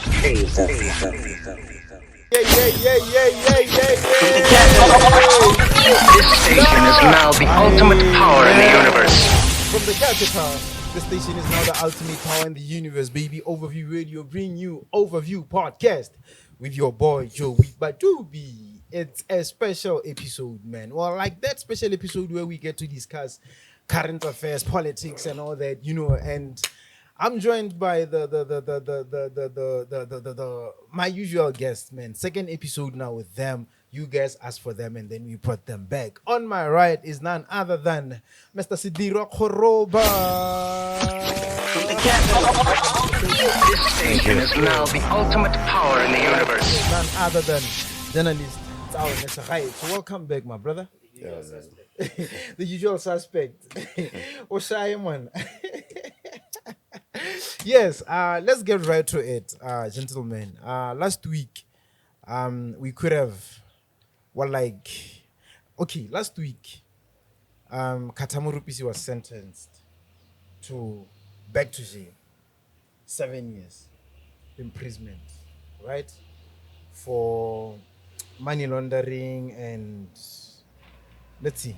This station is now the ultimate power in the universe. From the capital, the station is now the ultimate power in the universe, baby. Overview Radio bring you Overview Podcast with your boy Joe with Badubi. It's a special episode, man. Well, like that special episode where we get to discuss current affairs, politics, and all that, you know. And I'm joined by the my usual guests, man. Second episode now with them. You guys asked for them and then we brought them back. On my right is none other than Mr. Sedirwa Kgoroba. This station is now the ultimate power in the universe. None other than journalist Tsaone. So welcome back, my brother. The usual suspect. Oshayaman. Yes, let's get right to it, gentlemen. Last week, we could have, last week, Morupisi was sentenced to back to jail, 7 years imprisonment, right, for money laundering and let's see.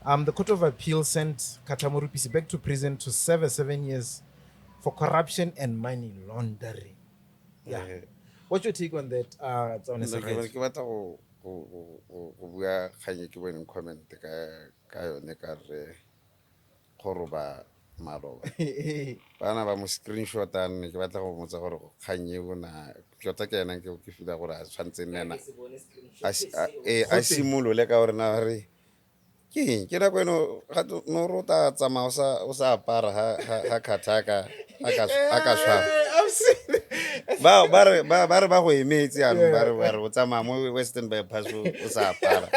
The Court of Appeal sent Morupisi back to prison to serve 7 years for corruption and money laundering. Yeah. What's your take on that? Kgoroba maroba bana ba mo screenshot and ke batla go motsa gore khanye bona jota ke ena ke fila gore a tshwantse nena a simolole ka gore na re ke ra kweno ga no rota tsama o sa apara ha khataka aka tshwara ba re ba go emetse ya ba re o tsama mo Western bypass o sa apara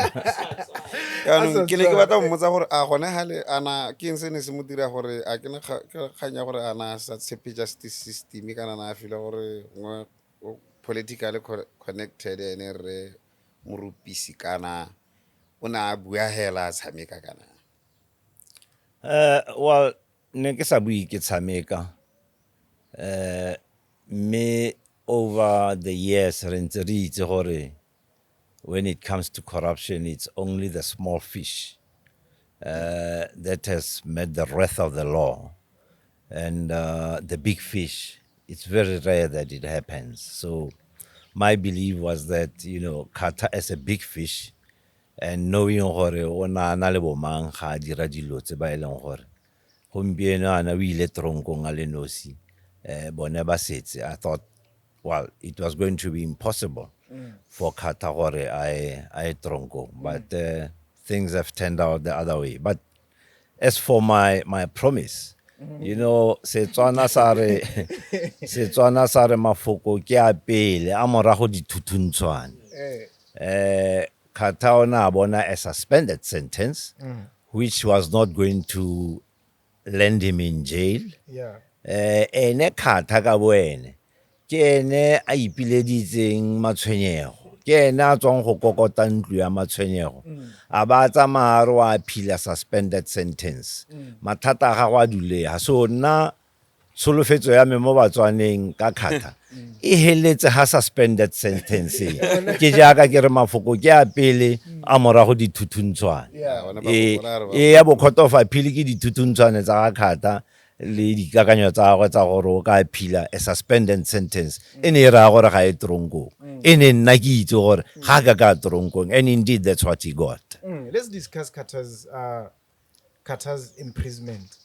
ya ke le ke batla go mmotsa gore a gone hale ana ke eng se ne se mo dira gore a ke na khanya gore ana sa tshepe justice system kana na fila gore politically connected ene re Morupisi kana una bua hela tshameka kana well ne ke sa bui ke tshameka me over the years re ntse re itse gore when it comes to corruption it's only the small fish that has met the wrath of the law and the big fish it's very rare that it happens. So my belief was that, you know, Kata as a big fish and knowing gore ona na le bomang ga dira dilo tse ba eleng gore gompieno ana o ile tronkong a le nosi bone ba setse. I thought, well, it was going to be impossible for Kata gore I tronko, but things have turned out the other way. But as for my promise, you know, Setswana sare mafoko ke a pele a morago dithutuntshwane. Kata ona bona a suspended sentence, which was not going to land him in jail. Yeah. Ene Kata ka boene ke ene a ipileditseng matshwenyego ke ene a tswang go kokota ntlo ya matshwenyego a ba tsamaya re wa phila suspended sentence mathata ga go a dulega. So nna solofetso ya me mo batswaneng ka Kata e heletse ha suspended sentence ke jaaka ke re mafoko ke a pele a morago dithutuntshwane ya bo Court of Appeal ke dithutuntshwane tsa Kata le dikakanyo tsa go tsa gore o ka phila a suspended sentence ene ra gore ga e tronko ene nna ke itse gore ga ka tronko, and indeed that's what he got. Let's discuss Kata's imprisonment.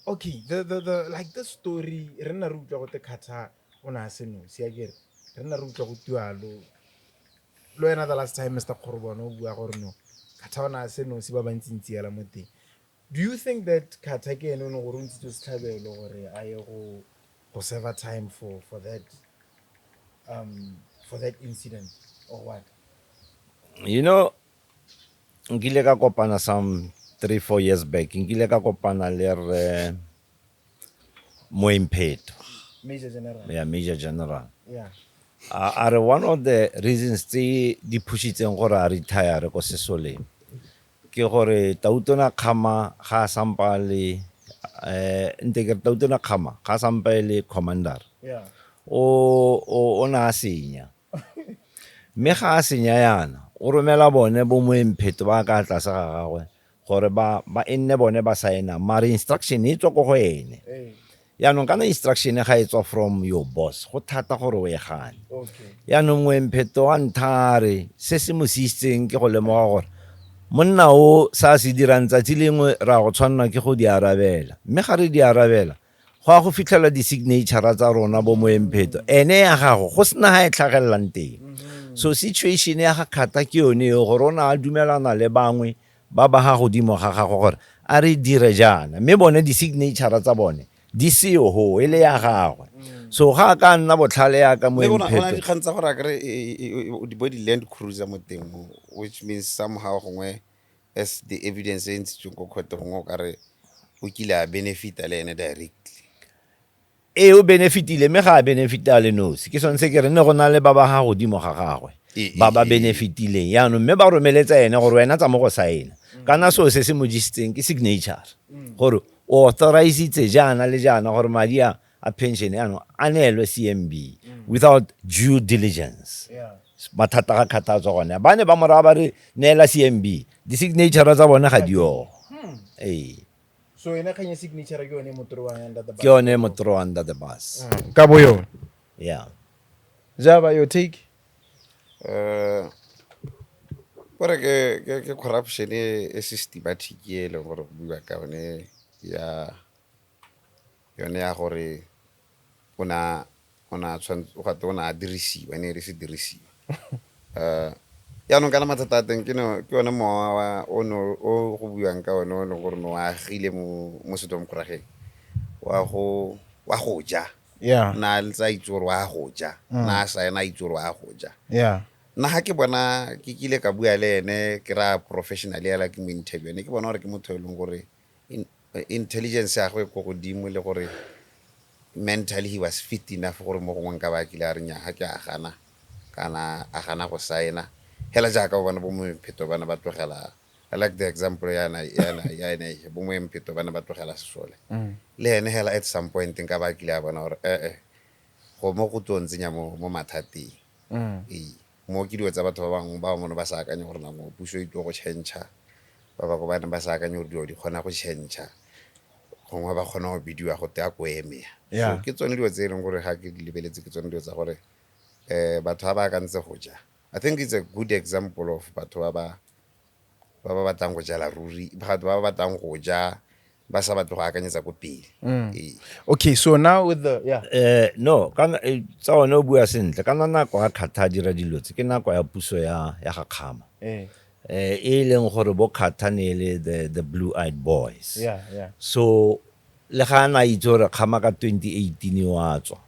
Okay, the like the story rena re utlwa go te Kata ona se no se agere rena re utlwa go tualo lo ena the last time Mr. Kgoroba no bua gore no Kata ona se no se ba bantsintsi ya la mote. Do you think that Kata ke eno no go runtse to stlhabelo gore a ye go serve time for that incident or what? You know, nkile ka kopana some 3-4 years back nkile ka kopana le Moimpeto, Major General. yeah, Major General. Yeah. Are one of the reasons di pushitseng gore a retire ko sesoleng ke gore tautona khama ga sampale ntse ke re Toto na Kgama ga sampa le commander Yeah. o na senya mme ga a senya yana o romela bone bo moempheto ba ka tlase ga gagwe gore ba enne bone ba signa mara instruction e tswa go go ene Hey. yaanong kana instruction ga e tswa from your boss go thata gore o e gane Okay. yaanong moempheto wa nthare se se mo siisitseng ke go lemoga gore monna o sa se dirang tsatsi lengwe ra go tshwanela ke go di arabela mme ga re di arabela go a go fitlhela di-signature tsa rona bo moempheto ene ya gago go sena ga e tlhagelelang teng so situation ya ga Kgata ke yone eo gore o ne a dumelana le bangwe ba ba ga godimo ga gago gore a re dire jaana mme bone di-signature tsa bone di seo ho e le ya gagwe so ga a ka nna botlhale ya ka le bona moempheto dikgang tsa gore a kere body land cruiser mo teng mo, which means somehow gongwe as the evidence e ntshitsweng ko court gongwe o kare o kile a benefita le ene directly o benefitile mme ga a benefita le nosi ke sone se ke re ne go na le ba ba ga godimo ga gagwe ba ba benefitileng yaanong mme ba romeletsa ene gore wena tsa mo go saena kana seo se se mo jisitseng ke signature gore o authorize jaana le jaana gore madi a pension yaanong a neelwe CMB without due diligence Yeah. mathata ga Kgata tswa gone ba ne ba moraba ba re neela CMB di-signature tsa bone ga dio So ena kanya signature ke yone motoro wa under the ke yone motoro under the bus Ka bo yone. yeah Java your take? gore ke corruption e systematic e leng gore go bua ka yone ya gore o na a dirisiwa ne re se dirisiwa yaanong kana mathata a teng ke yone mowa o go buang ka one o leng gore no a agile mo sedomkorageng wa go ja Yeah. na le tsa itse gore wa go ja na a saena itse gore wa go ja Yeah. nna ga ke bona ke kile ka bua le ene ke ra professionally ya la ke mo interview ne ke bona gore ke motho e leng gore intelligence ya gagwe ko godimo le gore mentally he was fit enough gore mo gongwe nka ba kile a re nya ga ke a gana kana a gana go saena hela jaaka o bona bo moempheto bana ba tlogela I like the example yana bo moempheto bana ba tlogela sesole le ene hela at some point nka ba kile a bona gore go mo go tsontsenya mo mathateng mo ke dilo tsa batho ba bangwe ba mone ba sa akanye gore namo puso e tlo go change ba ba go bana ba sa akanye gore dilo di kgona go change gongwe ba kgona go bidiwa go tea ko emea so ke tsone dilo tse e leng gore ga ke di lebeletse ke tsone dilo tsa gore batho ba ba ka ntse go ja I think it's a good example of batho ba ba batlang go jala ruri batho ba ba batlang go ja ba sa batle go akanyetsa ko pele Okay, so now with the no kana Tsaone o bua sentle kana nako ga Kgata dira dilo tse ke nako ya puso ya ga Kgama e leng gore bo Kgata ne le the blue eyed boys yeah. so le ga na itse gore Kgama ka 2018 wa tswa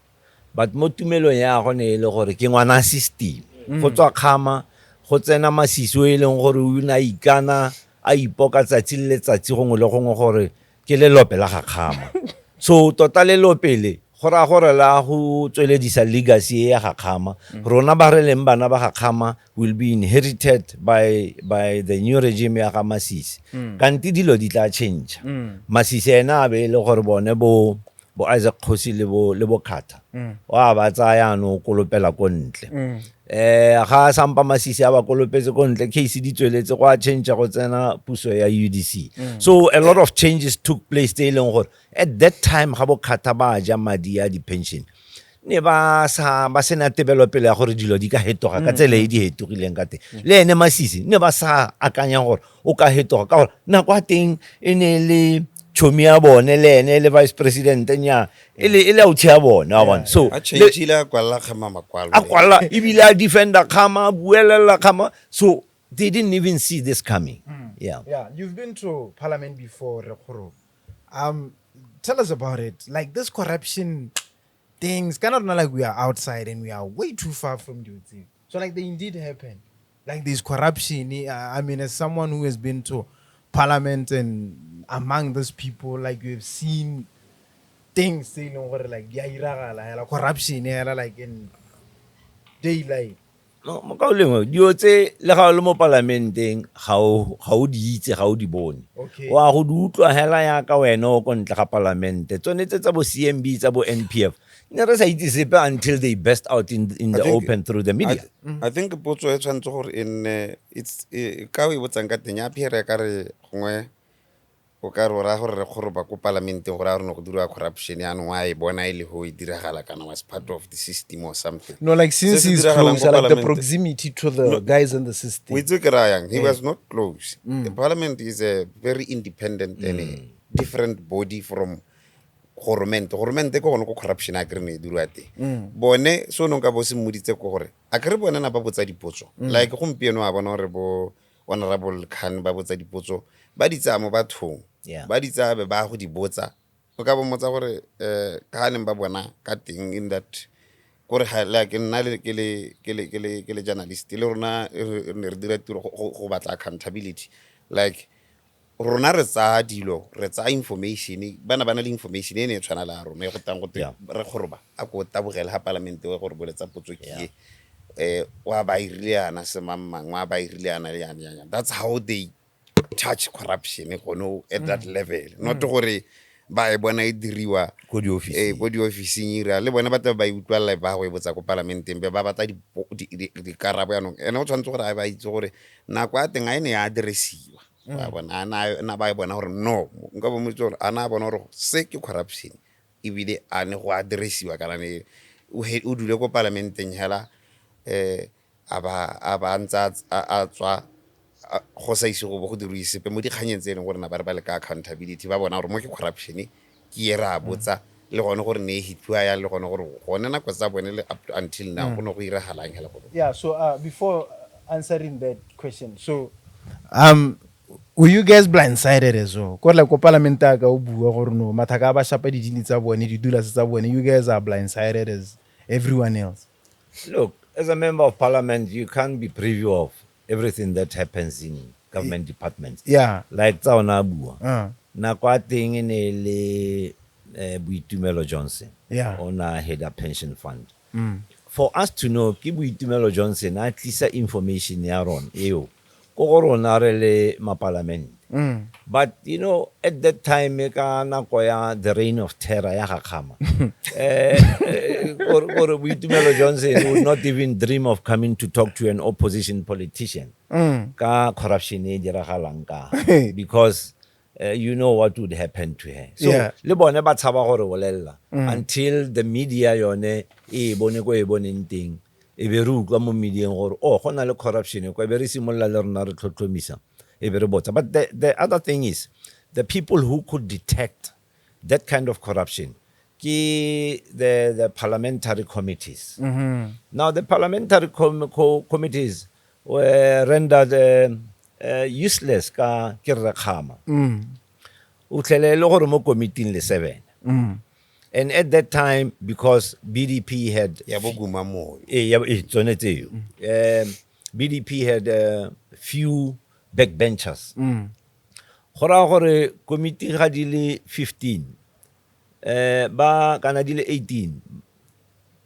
but mo tumelong ya go ne le gore ke ngwana system go tswa Kgama go tsena Masisi o e leng gore o na ikana a ipoka tsatsi le letsatsi gongwe le gongwe gore ke le lope la ga Kgama so tota le lopele gora gore la go tsweledisa legacy ya ga Kgama rona ba re leng bana ba ga Kgama will be inherited by the new regime ya ga Masisi kanti dilo di tla change Masisi ena a be le gore bone bo Isaac Kgosi le bo Kgata wa ba tsaya no kolopela ko ntle ga sampa Masisi a ba kolopetse ko ntle case di tsweletse go a change go tsena puso ya UDC so a lot of changes took place they leng gore at that time ga bo Kgata ba ja madi ya di pension ne ba sena developele ya gore dilo di ka hetoga ka tsela e di hetogileng ka teng le ene Masisi ne ba sa akanya gore o ka hetoga ka gore nako a teng e ne le chomi ya bone le ene le vice president nya ele o tshia bone wa bona so a change la kwala Kgama makwalo a kwala ibile a defender Kgama buelela Kgama so they didn't even see this coming yeah You've been to parliament before Kgoroba. Tell us about it, like this corruption things kind of not like we are outside and we are way too far from the thing, so like they indeed happen, like this corruption. I mean, as someone who has been to parliament and among those people, like you've seen things, you know, where like corruption, like in daylight. no mo ka lengwe dio tse le ga le mo parlamenteng ga o di itse ga o di bone Okay. wa go di utlwa hela ya ka wena o kontle ga parlamente tsone tse tsa bo CMB tsa bo NPF ne re sa itse sepe until they burst out in the open through the media. I think potso e tshwantse gore it's ka o botsang ka teng ya phire ka re gongwe o ka re ra gore re Kgoroba ko parlamente gore a re no go dira corruption ya no wa e bona ile ho e diragala kana was part of the system or something. No, like since Se he's diragalang closer, ko like the Parliament- proximity to the guys in the system. we took Ryan. He was not close. The parliament is a very independent and a different body from government. Government ko go corruption a kre ne dirwa te. Bone so no ka bo se moditse ko gore a kre bona na ba botsa dipotso. Like gompieno a bona gore bo honorable Khan ba botsa dipotso ba ditsa mo bathong. Yeah. Ba ditsa be ba go di botsa. O ka bo motsa gore Khan ba bona ka teng in that gore like nna le ke le journalist le rona re dira tiro go batla accountability like rona re tsa dilo re tsa information bana le information ene tshwana la rona e go tang go Yeah. re Kgoroba a go tabogela ha parliament we gore boletsa potso ke wa ba irile ana se mammang wa ba irile ana le yana that's how they touch corruption at that level not gore ba e bona e diriwa Ko di office. ko di officing ira le bona ba tla ba utlwala ba go e botsa ko parlamenteng be ba batla di karabo ya no ene o tshwantse gore a ba itse gore nako a teng a ene ya addressiwa ba bona na ba e bona gore no nka bo motse gore ana bona gore se ke corruption e bile a ne go addressiwa kana ne o dule ko parlamenteng hela a ba ntsa a tswa go sa ise go bo go dirwe sepe mo dikganyeng tse e leng gore na ba re ba le ka accountability ba bona gore mo ke corruption ke e ra botsa le gone gore ne hitwa ya le gone gore gone nako tsa bone le up to until now go no go iragalang hela go. Yeah, so before answering that question, so were you guys blindsided as well? Ko like ko parliament ka o bua gore no mathaka ba shapa di dili tsa bone di dula tsa bone, you guys are blindsided as everyone else. Look, as a member of parliament, you can't be privy of everything that happens in government departments. Yeah. Like Tsaone bua. Na kwa teng ne le Tumelo Johnson. Yeah. On a header pension fund. For us to know, ke Tumelo Johnson at least information ya ron eo. Ko rona re le ma parliament. But you know, at that time ka nako ya the reign of terror ya Gakama. Or Tumelo Johnson would not even dream of coming to talk to an opposition politician. Ka corruption e diragalang ka because you know what would happen to her. So le bone ba tshaba gore bolella until the media yone e bone go e boneng teng e be re utlwa mo media gore oh gona le corruption ko be re simolla le rona re tlhotlhomisa e be re botsa. But the other thing is the people who could detect that kind of corruption the parliamentary committees. Now the parliamentary committees were rendered useless ka ke re khama o tlelele gore mo committee le 7 and at that time because BDP had ya boguma mo tsone tseo BDP had few backbenchers gora gore committee ga di le 15 ba kana di le 18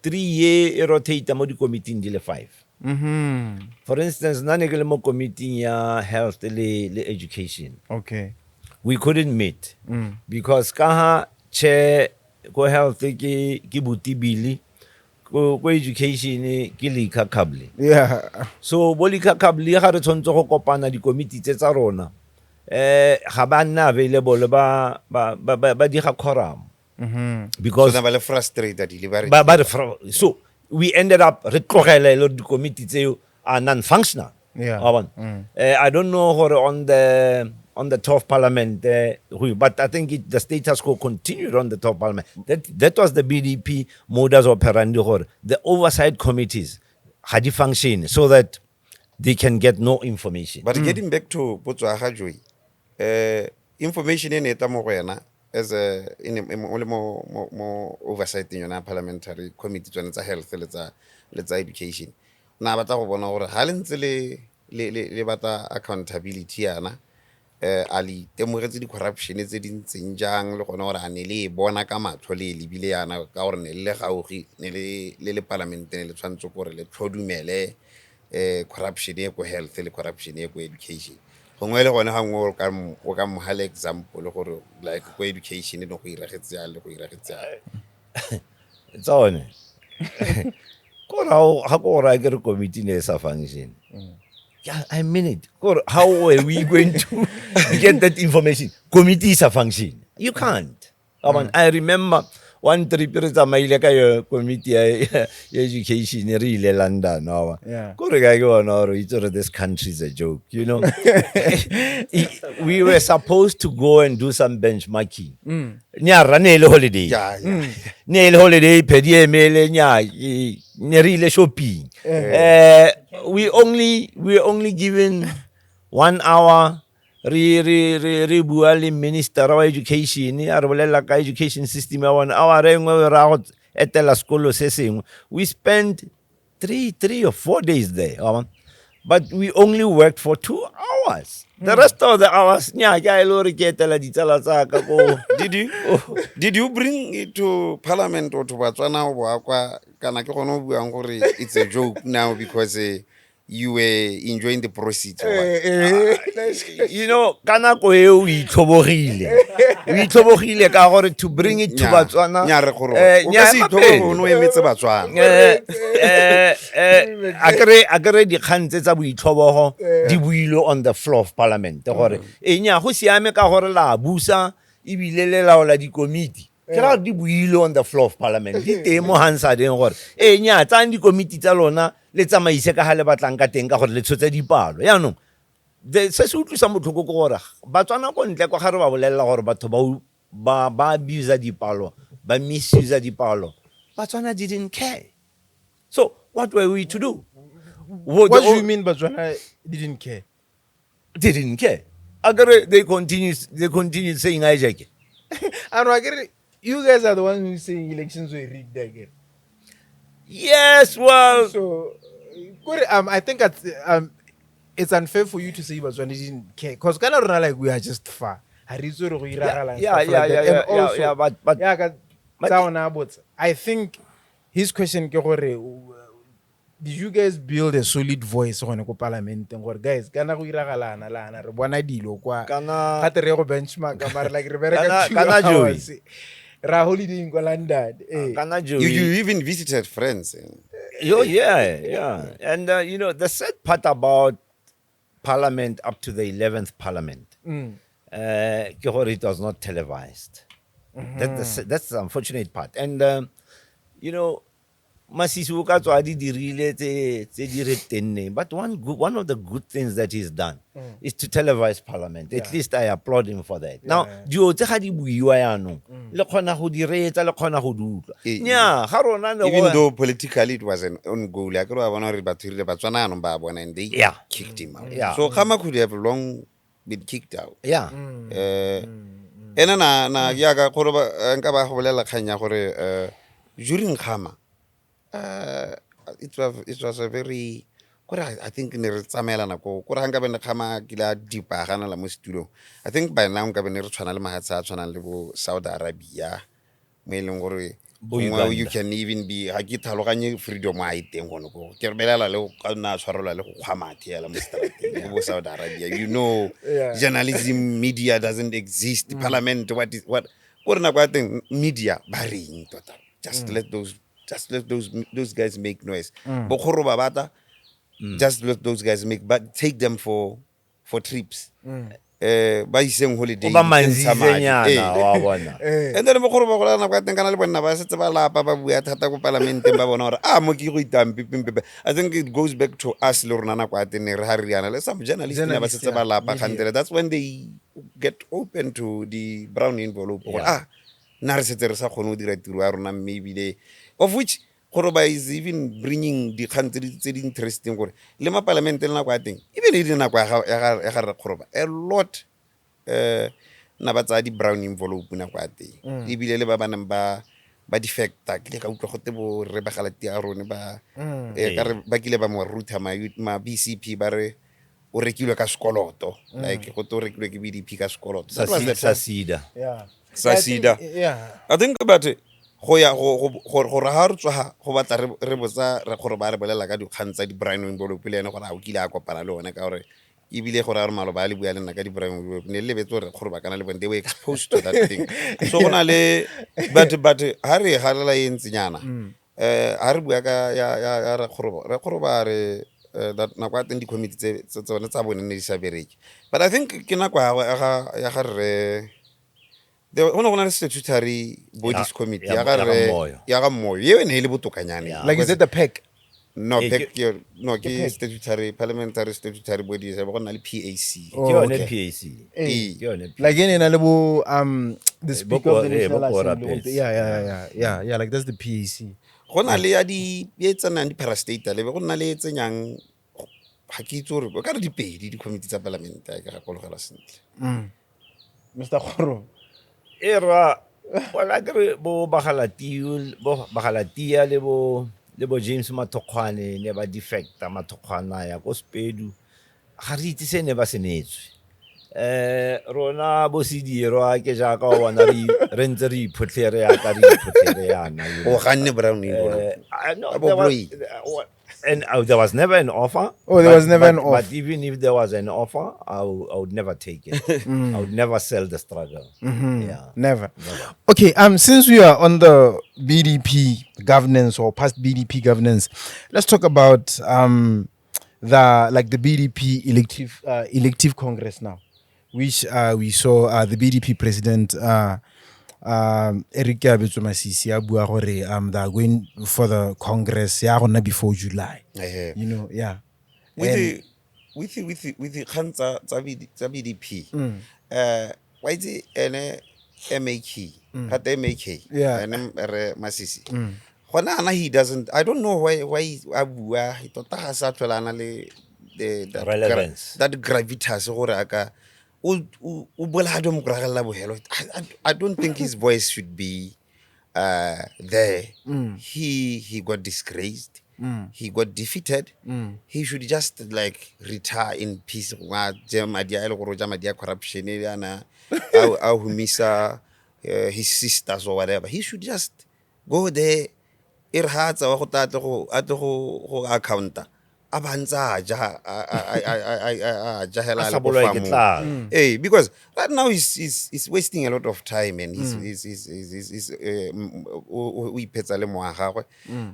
3 ye e rotate mo di committee di le 5. For instance, nane ke le mo committee ya health le education. Okay. We couldn't meet because ka chair go health ke Butibili go education ke Lika Kabli. Yeah. So bolika Kabli ga re tshwantse go kopana di committee tsa rona. Ga ba nna available ba di ga quorum. Because so na ba le frustrated delivery so we ended up retlogela le di committee tseo are non-functional. Yeah. I don't know how on the 12th parliament, but I think the status quo continued on the 12th parliament. That was the BDP modus operandi. The oversight committees had to function so that they can get no information. But getting back to potso a ga Joy information e ne eta mo go yena as a mo oversight in yona parliamentary committee tsone tsa health le tsa education na batla go bona gore ha le ntse le batla accountability yana ali temogetse di corruption tse di ntseng jang le gona gore a ne le bona ka matho le bile yana ka gore ne le gaugi ne le parlament ne le tshwantse gore le tlhodumele corruption e ko health le corruption e ko education gongwe le gone ga ngwe o ka mohale example gore like ko education no go iragetse ya le go iragetse ya Tsaone. Kora ha kora ke re committee ne sa function. Yeah, I mean it. How are we going to get that information? Committee is a function. You can't. I remember one trip a maile ka yo committee education really London. Yeah. This country is a joke, you know. We were supposed to go and do some benchmarking. Nya ranele holiday. Nail holiday pedi mele nya nerile shopping. We only given 1 hour re bua le minister of education a re bolela ka education system ya 1 hour re ngwe ra go etela sekolo se sengwe. We spent 3 or 4 days there, but we only worked for 2 hours. The rest of the hours nya ka ile re ke etela ditsala tsa ka go did you bring it to parliament or to Batswana o bua kwa kana ke gone o buang gore it's a joke now because you were enjoying the proceeds? You know, kana ko e o itlhobogile ka gore to bring it to Batswana nya re gore o ka se ithobo no emetse Batswana akere di khantse tsa boitlhobogo di builo on the floor of parliament gore nya go siame ka gore la busa ibile le laola di committee ke ra di builo on the floor of parliament di temo hansa deng gore nya tsa di committee tsa lona le tsamaise ka hale batlang ka teng ka gore le tshotse dipalo ya no se se utlwisa motlhoko go gore Batswana ko ntle kwa gare ba bolella gore batho ba abuse dipalo ba misuse dipalo. Batswana didn't care. So what were we to do? What do you mean Batswana didn't care? They didn't care. They continued saying hijack. And I get it. You guys are the ones who say elections were rigged again. Yes, well. So, I think it's unfair for you to say Batswana didn't care. Because kind of like we are just far. Yeah, but I think his question, did you guys build a solid voice on the parliament? And guys, kana go iragalana lana re bona dilo kwa ga tere go benchmark amare like re bereka ra holiday in London. You even visited friends. Yeah. And you know, the sad part about parliament up to the 11th parliament, it was not televised. That's the unfortunate part. And you know, Masisi o ka tswa di dirile tse di re tenne, but one of the good things that he's done is to televise parliament. At least I applaud him for that. Now dio tse ga di buiwa yaanong le khona go di reetsa le khona go dutla nya ga rona ne even though politically it was an on goal ya ke re ba bona re batho rile Batswana no ba bona and they kicked him out. So Kama could have long been kicked out. Ena na ya ka Kgoroba nka ba go bolela khanya gore during Kama it was a very I think ne re tsamela nako gore hanga bene Kama kila dipa gana la mo studio. I think by now ka bene re tshwana le mahatsa tshwana le bo Saudi Arabia mo eleng gore you can even be ha ke tlhaloganye freedom a iteng gono go ke re belela le go na tshwarola le go khwamathi ya la mo strategy bo Saudi Arabia, you know. Journalism, media doesn't exist. Parliament what gore na kwa teng media ba reng tota just let those guys make noise. Bo Kgoroba bata just let those guys make, but take them for trips. Ba iseng holiday ba manzisenyana wa bona and then bo Kgoroba go lana kwa teng kana le bona ba setse ba lapa ba bua thata go parlamenteng ba bona gore mo ke go itampi pimpe. I think it goes back to us le rona na kwa teng re ha riana le some journalists ba setse ba lapa khantere. That's when they get open to the brown envelope na re setse re sa khone go dira tiro ya rona maybe they of which Kgoroba is even bringing the country tse di interesting gore le ma parliament le na kwa teng even e dina kwa ya ga Kgoroba a lot na ba tsa di brown envelope na kwa teng e bile le ba banang ba defecta ke ka utlwa gote bo re ba galati ya rone ba ka re ba kile ba mo ruta ma BCP ba re o rekilwe ka sekoloto like go to rekilwe ke BDP ka sekoloto. Sasida. I think about it. go ya go ra ha re tswa go batla re botsa re Kgoroba re bolela ka dikgang tsa di-Brian Wimbo pele ene gore a o kile a kopana le one ka gore ebile gore a re Maloba a le bua le nna ka di-Brian Wimbo ne le lebetse gore Kgoroba kana le bone they were exposed to that thing so go na le but ha re galela e ntsenyana ha re bua ka ya re Kgoroba re that nako a teng di-committee tse tsone tsa bone ne di sa bereke but I think ke nako ya ga re there one of statutory bodies committee ya ga moyo ye ne le botokanyane like is it the PEC? no PEC no ke statutory parliamentary statutory bodies ba go na le PAC ke yone PAC like in enable the speaker of the national assembly yeah like that's the PAC go na le ya di tsanang di parastatal be go na le tsenyang ga ke itse gore ka re dipedi di-committee tsa parliament ka ga kologela sentle Mr. Kgoroba era wala ke bo bagalatia le bo James Matokwane ne ba defecta Matokwana ya go Spedu ga re itse se ne ba senetswe rona bo Sedirwa ke ja ka wana re ntse re iphotlhere ya ka re iphotlhere yana o ganne brown and there was never an offer. There was never an offer. But even if there was an offer, I would never take it. I would never sell the struggle. Yeah, never. Okay. Since we are on the BDP governance or past BDP governance, let's talk about the BDP elective Congress now, which we saw the BDP president Eric Masisi abua gore they are going for the Congress ya gona before July. You know, yeah. With the khanza tsa BDP. Why is it MAK? At MAK. Yeah. And Masisi. Gona he doesn't. I don't know why abua he tota ga sa tlholana le the relevance. That gravitas gore aka I don't think his voice should be there. He got disgraced. He got defeated. He should just like retire in peace. Corruption, his sisters or whatever. He should just go there. Counter. Because right now he's wasting a lot of time and he's we petsa le moa gagwe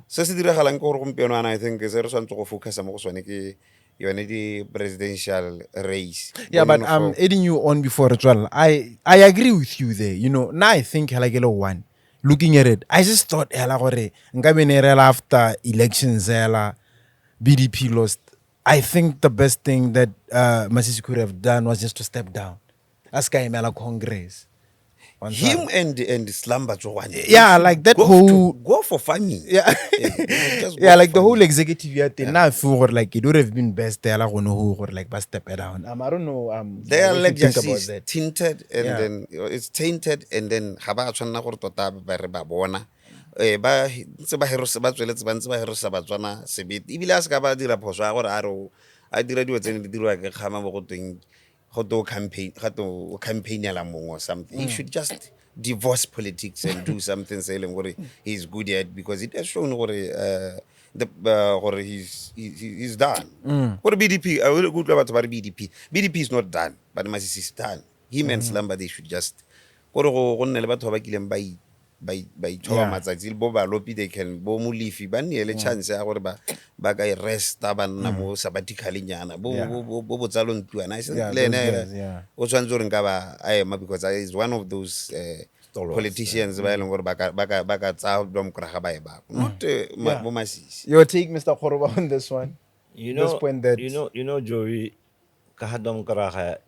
se se diragalang ke gore gompieno ana I think se re swantse go focus mo go sone ke yone di presidential race. Yeah, but I'm adding you on before as well. I agree with you there. You know, now I think like one looking at it, I just thought gore after elections BDP lost. I think the best thing that Masisi could have done was just to step down. Ask Kaimela Congress. Him and Slumber. Yeah, like that go for farming. Yeah, yeah, like the whole executive thing. Now I feel like it would have been best there like but step down. I don't know. Their legacy is tinted and then it's tainted and then haba tshwana gore tota ba re ba bona. Ba ntse ba herosa ba tsweletse ba ntse ba herosa ba tswana sebete ibile a se ka ba dira phoso ya gore a dira diwa tsene di dirwa ke khama mo go tweng go to campaign ya la mong or something. He should just divorce politics and do something selling what he's good at because it has shown what he's done. What BDP I will good about BDP is not done but Masisi is done. Him and Slumber they should just go nne le batho ba kileng by matsatsi bo ba lopi they can bo mo leafy ba ne le chance ya gore ba ka rest ba nna mo sabbatical nyana bo tsalong tuana le ne o tshwantse gore nka ba because is one of those politicians ba eleng gore ba ka tsa dom kra ba not bo Masisi. Your take, Mr. Kgoroba, on this one? You know Joey ka ha dom kra ga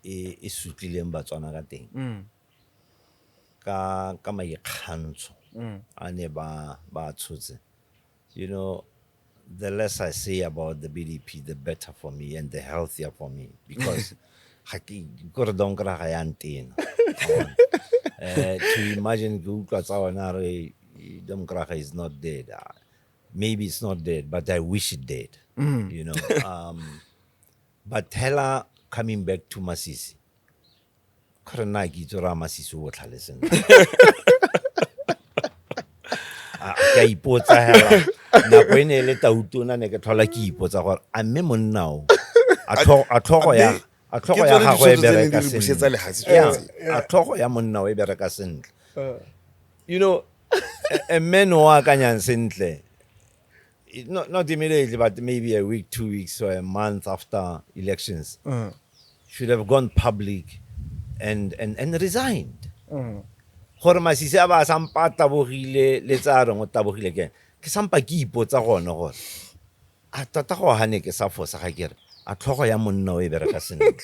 e sutlileng ba tswana ka teng ka maikgantsho ane ba tshotse. You know, the less I say about the BDP, the better for me and the healthier for me because to imagine Tsaone is not dead. Maybe it's not dead, but I wish it did. You know, but Hela coming back to Masisi. Ka ipotsa hela nako e ne le tautona ne ke tlhola ke ipotsa gore a mme monna o a tlhogo ya gagwe e bereka sentle. A tlhogo ya monna o e bereka sentle. You know, a man who akanyang sentle, not immediately, but maybe a week, 2 weeks, or a month after elections, should have gone public and resigned. Gore Masisi a ba sampa tabogile le tsa re mo tabogile ke sampa ke ipotsa gone gore a tota go hane ke sa fosa ga kere a tlhogo ya monna o e bereka sentle.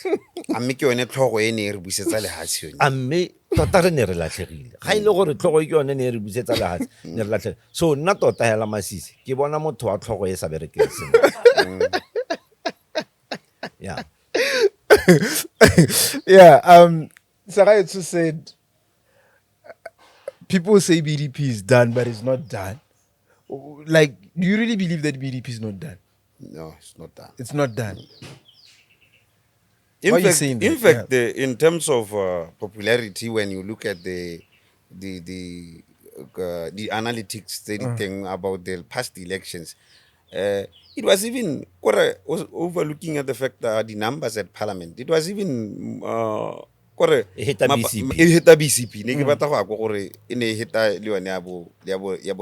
A mme ke yone tlhogo e ne re busetsa lehatshe yone. A mme tota re ne re latlhegile ga ile gore tlhogo ke yone ne re busetsa lehatshe ne re latlhegile. So nna tota hela Masisi ke bona motho wa tlhogo e sa berekeng sentle. Yeah. Yeah, Segaetsho said people say BDP is done, but it's not done. Like, do you really believe that BDP is not done? No, it's not done. It's not done. In Why are you fact, saying in that? fact, Yeah. in terms of popularity, when you look at the analytics, the thing about the past elections, it was even overlooking at the fact that the numbers at Parliament. It was even E heta BCP. E heta BCP. Ne ke batla go akwa gore e ne e heta le yone ya bo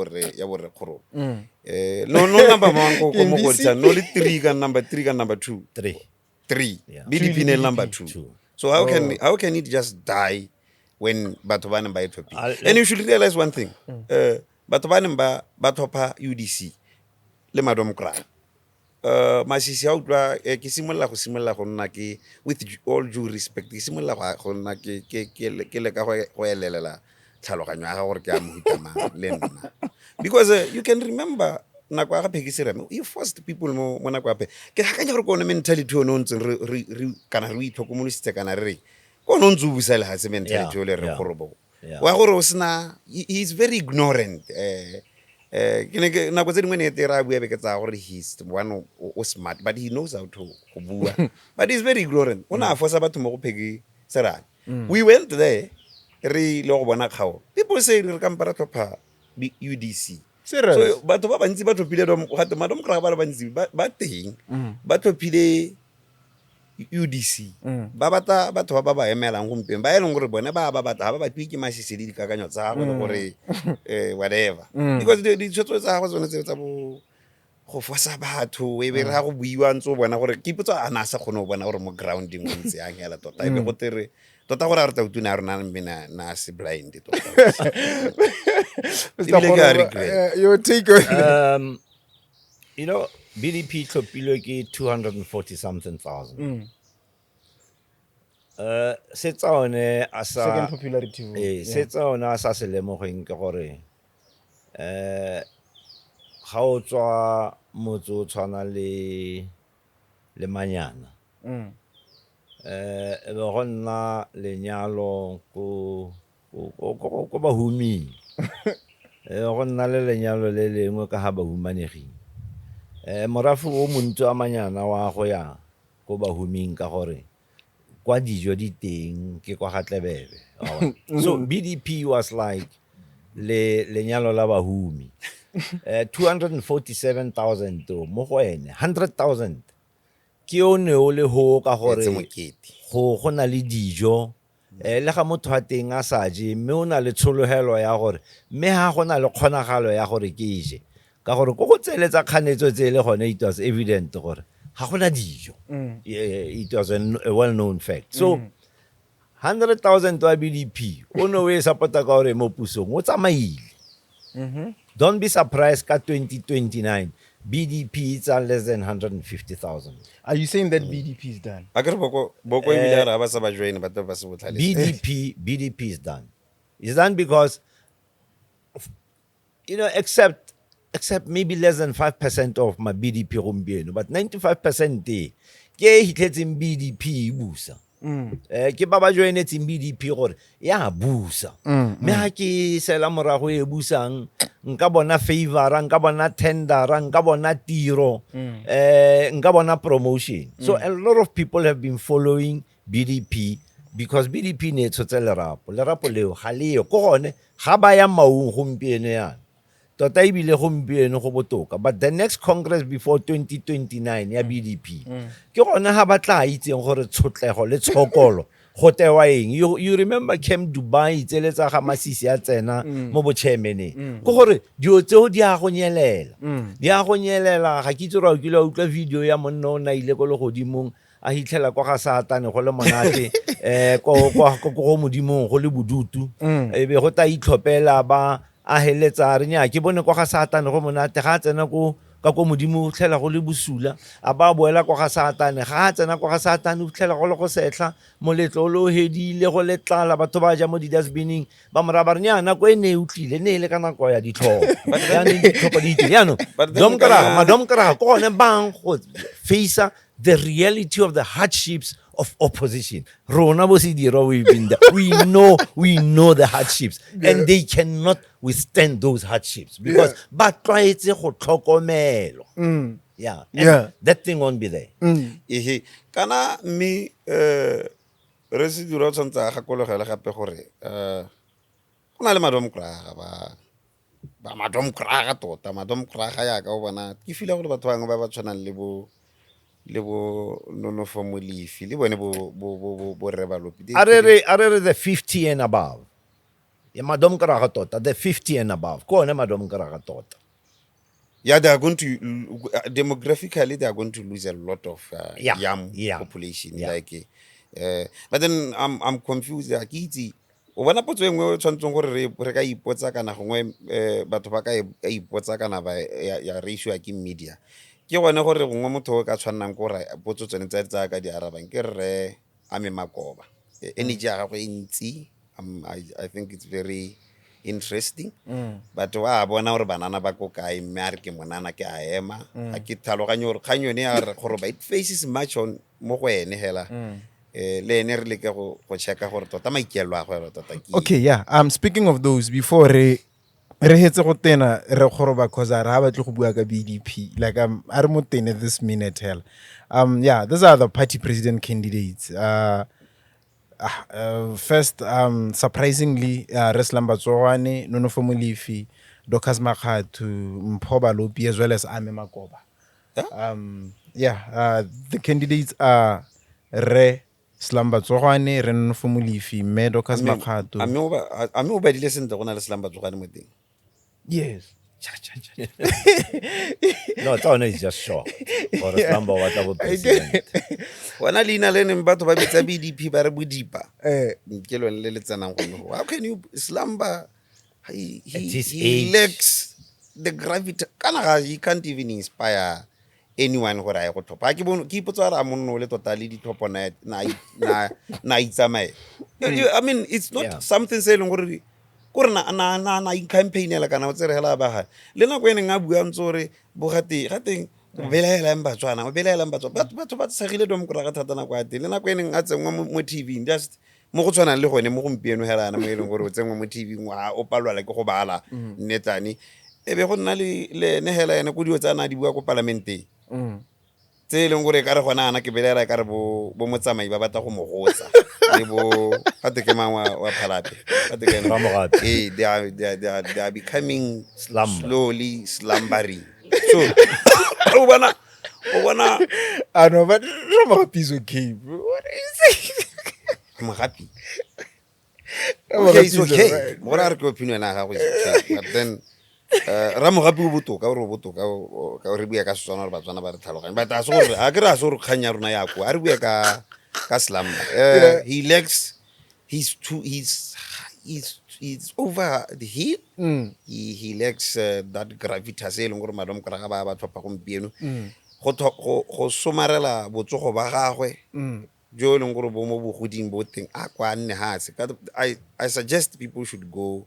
re Kgoroba. No number one go mo go tsa no le 3 ka number 3 ka number 2. 3. Yeah. BDP ne number 2. Two. So how can it just die when batho ba ne ba etopi? I'll- And you should realize one thing. Batho ba ne ba thopa UDC le Madam Kra. Masisi ha utlwa ke simolla go nna ke with all due respect ke simolla go nna ke le ka go elelela tlhaloganyo ya ga gore ke a mohitama le nna. Because you can remember nako ga phekisirame you forced people mo nako ya ke hakanya gore kone mentality ono ntse re kana re itlhokomolositse kana re kono ntse o busa le ha se mentality o le re Kgoroba wa gore o sna he is very ignorant ke ne nako tse dingwe ne tera bua be ke tsa gore he's one o smart but he knows how to bua but he's very ignorant ona force batho mo go pheki serane we went there re lo go bona kgao people say re kampara tlhopha UDC. Serious? So batho ba bantsi ba tlhophile gape Madam Kra ba bantsi ba teng ba tlhophile UDC ba bata batho ba ba emelang gompeng ba eleng gore bone ba bata ba batwi ke Masisi di kakanyo tsa go gore whatever because di tshotso tsa go tsone tsa bo go fosa batho e be re go buiwa ntse bona gore ke ipotsa ana sa khone bona gore mo grounding o ntse a ngela tota e be go tere tota gore re tautuna a rona mbena na se blind tota. Mr. Kgoroba, your take on You know, BDP tlhophilwe ke 240 something thousand. Se Tsaone a sa second popularity vote. se Tsaone a sa se lemogeng ke gore ga o tswa motso o tshwana le manyana e be go nna lenyalo ko bahuming go nna le lenyalo le lengwe ka ga bahumanegeng morafu o montse a manyana wa go ya ko bahuming ka gore kwa dijo di teng ke kwa gatlebebe. So BDP was like lenyalo la bahumi 247,000 to mo go ene 100,000 ke o ne o le ho ka gore go na le dijo le ga motho a teng a sa je mme o na le tshologelo ya gore mme ha go na le kgonagalo ya gore ke je ka gore go tseletsa kganetso tse le gone it was evident gore ha gona dijo. It was a well known fact. So 100,000 to BDP o no we support ka gore mo pusong o tsamaile. Don't be surprised ka 2029 BDP is less than 150,000. Are you saying that BDP is done? BDP is done. It's done because, you know, except maybe less than 5% of my BDP gompieno, but 95% ke hitletseng BDP busa. Ke ba ba joinetseng BDP gore ya busa. Me ha ke sela morago e busang nka bona favor, nka bona tender, nka bona tiro, nka bona promotion. So a lot of people have been following BDP because BDP ne tshotse lerapo leo ga leo go gone ga ba ya maung gompieno yana tota ebile gompieno go botoka, but the next congress before 2029 ya BDP ke gone ha ba tla itseng gore tshotlego le tshokolo go tewa eng. You remember Camp Dubai tseletsa ga Masisi a tsena mo bo chairman go gore dio tseo di a go nyelela ga ke itse ra ukile utlwa video ya monna o na ile go le godimong a hitlhela kwa ga Satane go le monate go modimong go le bodutu e be go ta itlhopela ba a heletsa re nya ke bone kwa ga Satane go monate ga tsena go ka go modimo tlhela go le busula a ba boela kwa ga Satane ga tsena kwa ga Satane tlhela go le go setla moletlo lo hedile go letlala batho ba ja mo di dustbining ba mora ba re nya na go ene utlile ne ile kana kwa ya ditlhogo ya ne ditlhogo di itse ya no madam kra go ne bang go face the reality of the hardships of opposition. Rona bo Sedirwa we've been there. We know the hardships and they cannot withstand those hardships because but try to tlhokomelo. Yeah. That thing won't be there. Kana me re Sedirwa tsantsa ga kologela gape gore go na le madam kra ba madam kra ga tota madam kra ga ya ka o bona ke fila gore batho bangwe ba tshwanang le bo nono formulifi le bone bo re balopi are the 50 and above ya madam kra tota the 50 and above ko ne madam kra tota yeah, they are going to demographically they are going to lose a lot of young population like but then I'm confused ke itse o bona potso engwe tshwantseng gore re ka ipotsa kana gongwe batho ba ka ipotsa kana ba ya ratio ke media ke gone gore gongwe motho o ka tshwannang gore potso tsone tsa ka di arabang ke re ame makoba energy ya gagwe ntsi I think it's very interesting but wa bona gore banana ba go kae mme a re ke monana ke a ema a ke tlhaloganye gore kganyo ne ya re gore ba it faces much on mo go ene hela le ene re le ke go checka gore tota maikelo a go tota ke okay yeah speaking of those before re hetse go tena re Kgoroba cause a ra battle go bua ka BDP like a re mo tene this minute hell yeah these are the party president candidates first surprisingly Slumber Nono Formulifi Dokas Makhatu Mphoba Lopi as well as Ame Makoba the candidates are Slumber Re Nono Formulifi me Dokas Makhatu ame o ba dile sente go na le Slumber mo teng. Yes. No, Tsaone is just shocked for a Slumber what about president. Wana lina le ne batho ba bitsa BDP ba re bodipa ke lo le tsanang go how can you Slumber he lacks the gravity kana he can't even inspire anyone gore a go thopa ke bona ke ipotsa ra monno le totally di thopo na itsamae I mean it's not something se leng gore na campaign la kana o tsere hela ba ga le na go ene nga bua ntsore bo gateng belaela mbatswana batho ba tsagile dom kora ga thata na kwa te le na go ene nga tsengwa mo TV just mo go tshwana le gone mo gompieno hela na mo eleng gore o tsengwa mo TV ngwa o palwa le go bala nnetane e be go nna le ne hela ene go dio tsana di bua go Parliamentary tse leng gore ka re gona ana ke belela ka re bo motsamai ba batla go mo gotsa le bo gate ke mangwa wa phalape gate ke Ramogapi they are becoming slowly slumbering so o bona I know but Ramogapi is okay what is it Ramogapi okay it's okay what are your opinion na ga go but then Ramogapi o botoka ka re bua ka Setswana re batswana ba re tlhaloganya but a se gore a kere a se gore kganya rona ya kwa a re bua ka Slumber he lacks he's over the hill he lacks that gravitas e leng gore madam kra ga ba thopa gompieno go somarela botsogo ba gagwe jo leng gore bo mo bogoding bo teng a kwa nne ha se I suggest people should go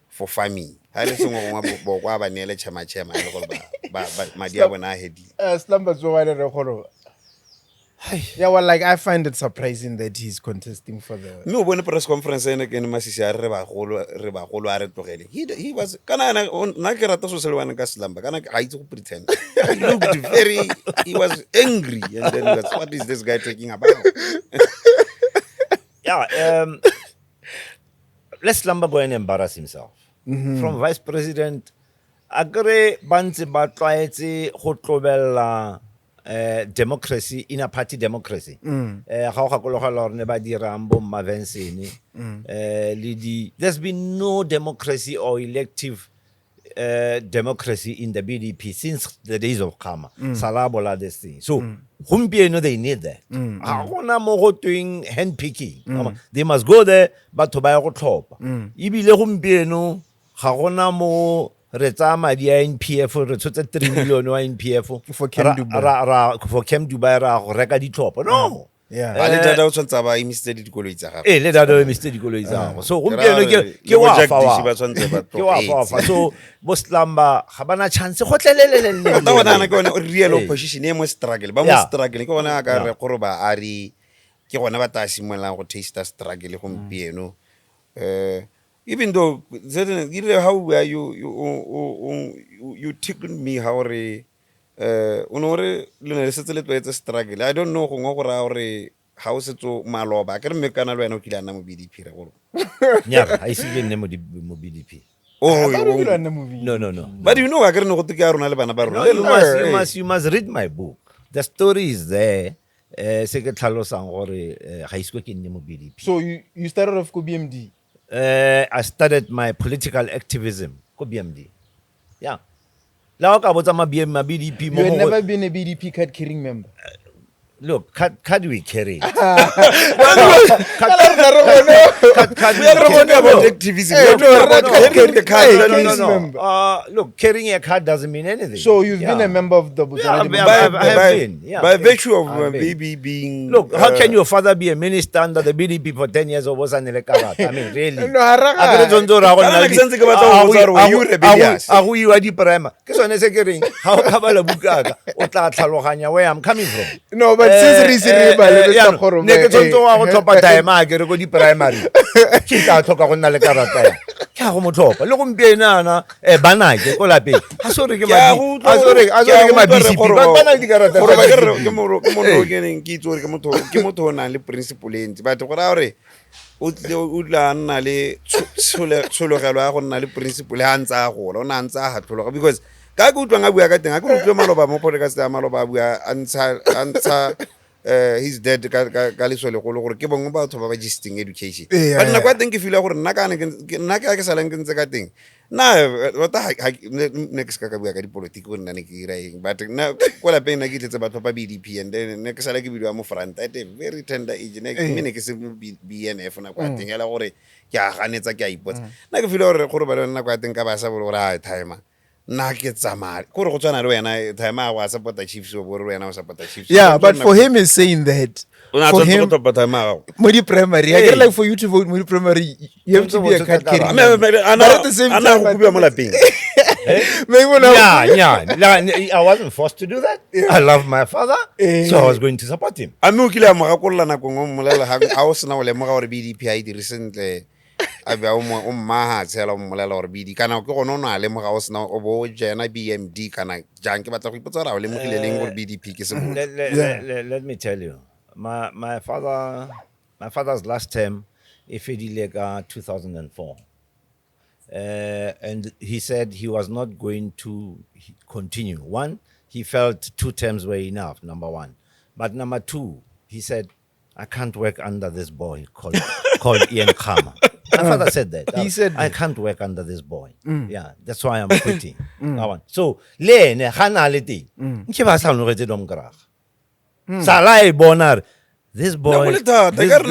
for farming ha le sengwe go kwa ba nele chema le gore ba madi a bona hedi Slumber re Kgoroba yeah well like I find it surprising that he's contesting for the me o bone press conference ene ke ne Masisi re ba golo a re tlogele he was kana na ke rata so selwana ka Slumber kana ga itse go pretend he looked very he was angry and then what is this guy talking about let Slumber go and embarrass himself from vice president Akere bantse ba tlwaetse go tlobella democracy, inner party democracy. Ga o gakologela gore ne ba dirang bo Mavensini. There's been no democracy or elective democracy in the BDP since the days of Kama. Salabola this thing. So gompieno they need that. Ga gona mo go tweng handpicking. They must go there but to ba go tlhopha. Ibile gompieno ga gona mo re tsa madi a NPF re tshotse 3 million wa NPF For Camp Dubai. for Camp Dubai ra go reka ditlhopha. No. Yeah. ba le data o tshwantse ba emisitse dikoloi tsa gago Le data o mistake dikoloi tsa go. So gompieno ke wa fa wa. ba tshwantse ba Ke wa fa. So bo Slumber ga bana chance go tlelelele. ta bona na ke bona real opposition e mo struggle ba mo Yeah. struggle ke bona ka re Kgoroba a re ke gona ba ta simolang go taste struggle gompieno even though how you tickled me how re o no re le ne setse le tlwaetse struggle I don't know go ngo go ra gore ha o setso maloba ke re mekana le wena o kile ana mo BDP re go Nya I see le mo BDP. oh No. but you know I ke re no go tike a rona le bana ba No, rona you must read my book. The story is there. Se ke tlhalosang gore ga isko ke nne mo BDP. So you started off go BMD. I started my political activism ko BMD. Yeah. La o ka botsa ma BDP You had never been a BDP card carrying member. Look, card we carry. Look, carrying a card doesn't mean anything. So you've been a member of the Yeah, Botswana I have been. Yeah. by virtue of I've been. baby being Look, how can your father be a minister under the BDP for 10 years or was an electorate? I mean, really? No, haraga. Akere tsonzo ra go nna Kana ke le- santse ke batla go botsa gore, were you rebellious? a go iwa di-prima. Ke sone se ke reng, ha o ka bala buka ka, o tla tlhaloganya where I'm coming from. No, but since recently, Yaanong, ne ke tshwanetse wa go tlhopha time a ke re ko di-primary. Ke tla tlhoka go nna le karata ya. Ke a go mo tlhopha. Le gompieno yana, bana ke ko lapeng. A sorry ke ma-BCP, ba na le dikarata tsa Kgoroba ke re BCP. ke motho o keneng ke itse gore ke motho o nang le principle e ntsi but go raya gore o tla nna le tshologelo ya go nna le principle ha ntse a gola o ne a ntse a hatlhologa because ka ke utlwang a bua ka teng a ke re utlwe maloba mo podcast ya maloba a bua a ntsha he's dead ka leso legolo gore ke bongwe batho ba ba gisting education but nako ya teng ke feel gore nna ke salang ke ntse ka teng na ne ke se ka bua ka dipolotiki gore nna ne ke ira eng but nna ko lapeng nna ke tletse batho ba BDP and then ne ke sala ke bidiwa mo front at a very tender age ne ke se BNF nako ya teng hela gore ke a ganetsa ke a ipotsa nna ke feel gore gore ba le nako ya teng ka ba sa bole gore a timer na ke tsamaya gore go tswana le wena time a wa supporta Chiefs o bore wena o supporta Chiefs Yeah, but for him is saying that for him Modi primary, I get like for you to vote Modi primary, you have to be a card carrying member. But at the same time, I wasn't forced to do that. I love my father, so I was going to support him. a me o kile a mo gakolla nako ngwe mmolela ga o sena go lemoga gore BDP a e recently a be o mmaha tshela o mmolela gore BD kana ke gone o na lemoga o sena o bo jena BMD kana jang ke batla go ipotsa ra o lemogile leng gore BDP ke se mo Let me tell you, my father's last term, Ifedilega 2004. And he said he was not going to continue. One, he felt 2 terms were enough, number one. But number two, he said, I can't work under this boy called Ian Kama. My father said that. He said I can't work under this boy. Yeah, that's why I'm quitting. That one. So, le ne hanality. Nke ba sa nogetse dom krag. Sala e bonar. This boy. le this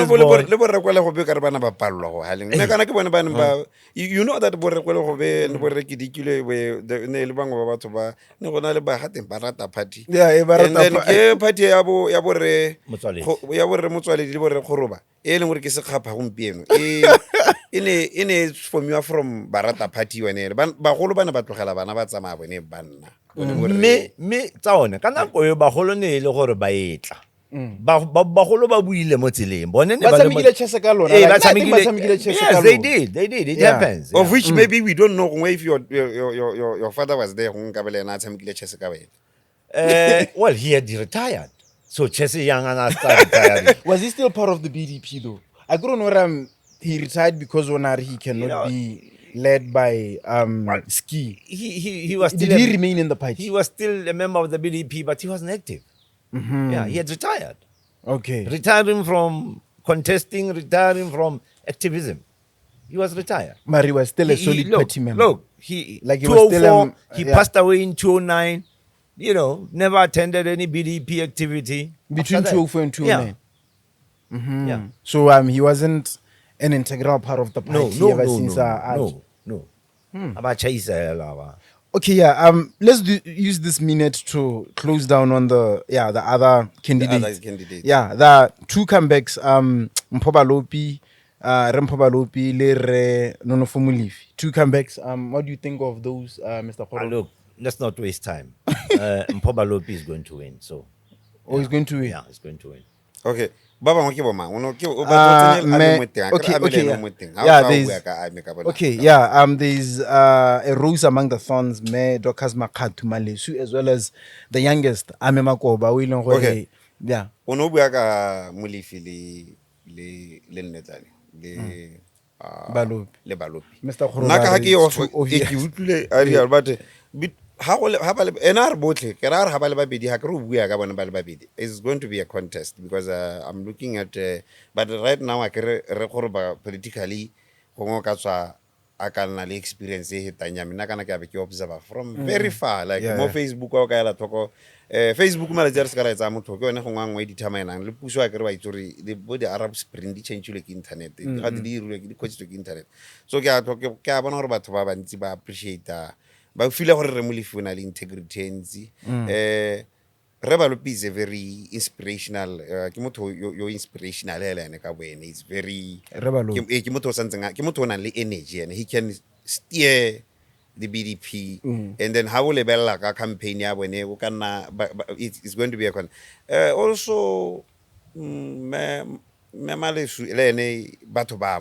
boy. borrekwele go be ka re bana ba pallwa go haleng mme kana ke bone ba neng ba you know that borrekwele go be ne borre ke dikile ne le bangwe ba batho ba ne gona le ba gateng ba rata party Yeah, ba and then rata ke party ya borre Motswaledi. Motswaledi le borre Kgoroba e leng gore ke se kgapha gompieno e ne formiwa from barata party yone bagolo ba ne ba tlogela bana ba tsamaya bone banna me Tsaone ka nako yo bagolo ne le gore ba etla bagolo ba buile mo tseleng bone ne Ba tshamekile chess ka lona. Eh, Like, ba I think ba tshamekile- tshamekile chess ka yes they lona. did it Yeah. happens of yeah. which maybe we don't know if your father was there gong ka bele ena a tshamekile chess ka wena Well he had retired so chess young and I started retiring. Was he still part of the BDP though? I couldn't know he retired because he cannot be led by Ski. He was Did still he remain in the party? He was still a member of the BDP, but he wasn't active. Yeah, he had retired. Okay. Retiring from contesting, retiring from activism. He was retired. But he was still a solid look, party member. Look, he Like he was still, 2004, he yeah. passed away in 2009. You know, never attended any BDP activity. Between after that. 2004 and 2009. Yeah. So he wasn't an integral part of the party ever since. No. About Chaisa, lava. Okay, yeah. Let's use this minute to close down on the other candidates. Yeah, there are 2 comebacks. Mpobalopi, Rempobalopi, le Re Nonofomulifi. 2 comebacks. What do you think of those, Mr. Kgoroba? Look, let's not waste time. Mpobalopi is going to win. So. He's going to win. Yeah, he's going to win. Okay. Baba mo ke boma ono ke o there's a rose among the thorns me Dokas Makatu Malesu as well as the youngest Ame Makoba we long Okay. yeah ono bua ka Molefi le nnetsane le Balobi. le Balobi Mr. Kgoroba nna ka ha ke is too obvious. ke utlwile a re but ha ba le ena re botle ke ra re ha ba le babedi ha ke re o bua ka bona ba le babedi it's going to be a contest because I'm looking at but right now ke re Kgoroba politically go ngo ka tswa a ka nna le experience e hetanya mina kana ke ke observe from very far like mo Facebook o ka ela thoko Facebook manager se ka ra etsa motho ke yone go ngwangwe di thamaenang le puso a ke re ba itsori le bo di Arab Spring di change le ke internet ga di rule ke di coach ke internet so ke a bona gore batho ba bantsi ba appreciate ba feel gore re Molefi o na le integrity entsi re Balobi is a very inspirational ke motho yo inspirational hele ene ka boene it's very ke motho santseng ke motho o nang le energy and he can steer the BDP and then how le bella ka campaign ya bone o kana it's going to be a also me malesu le ene batho ba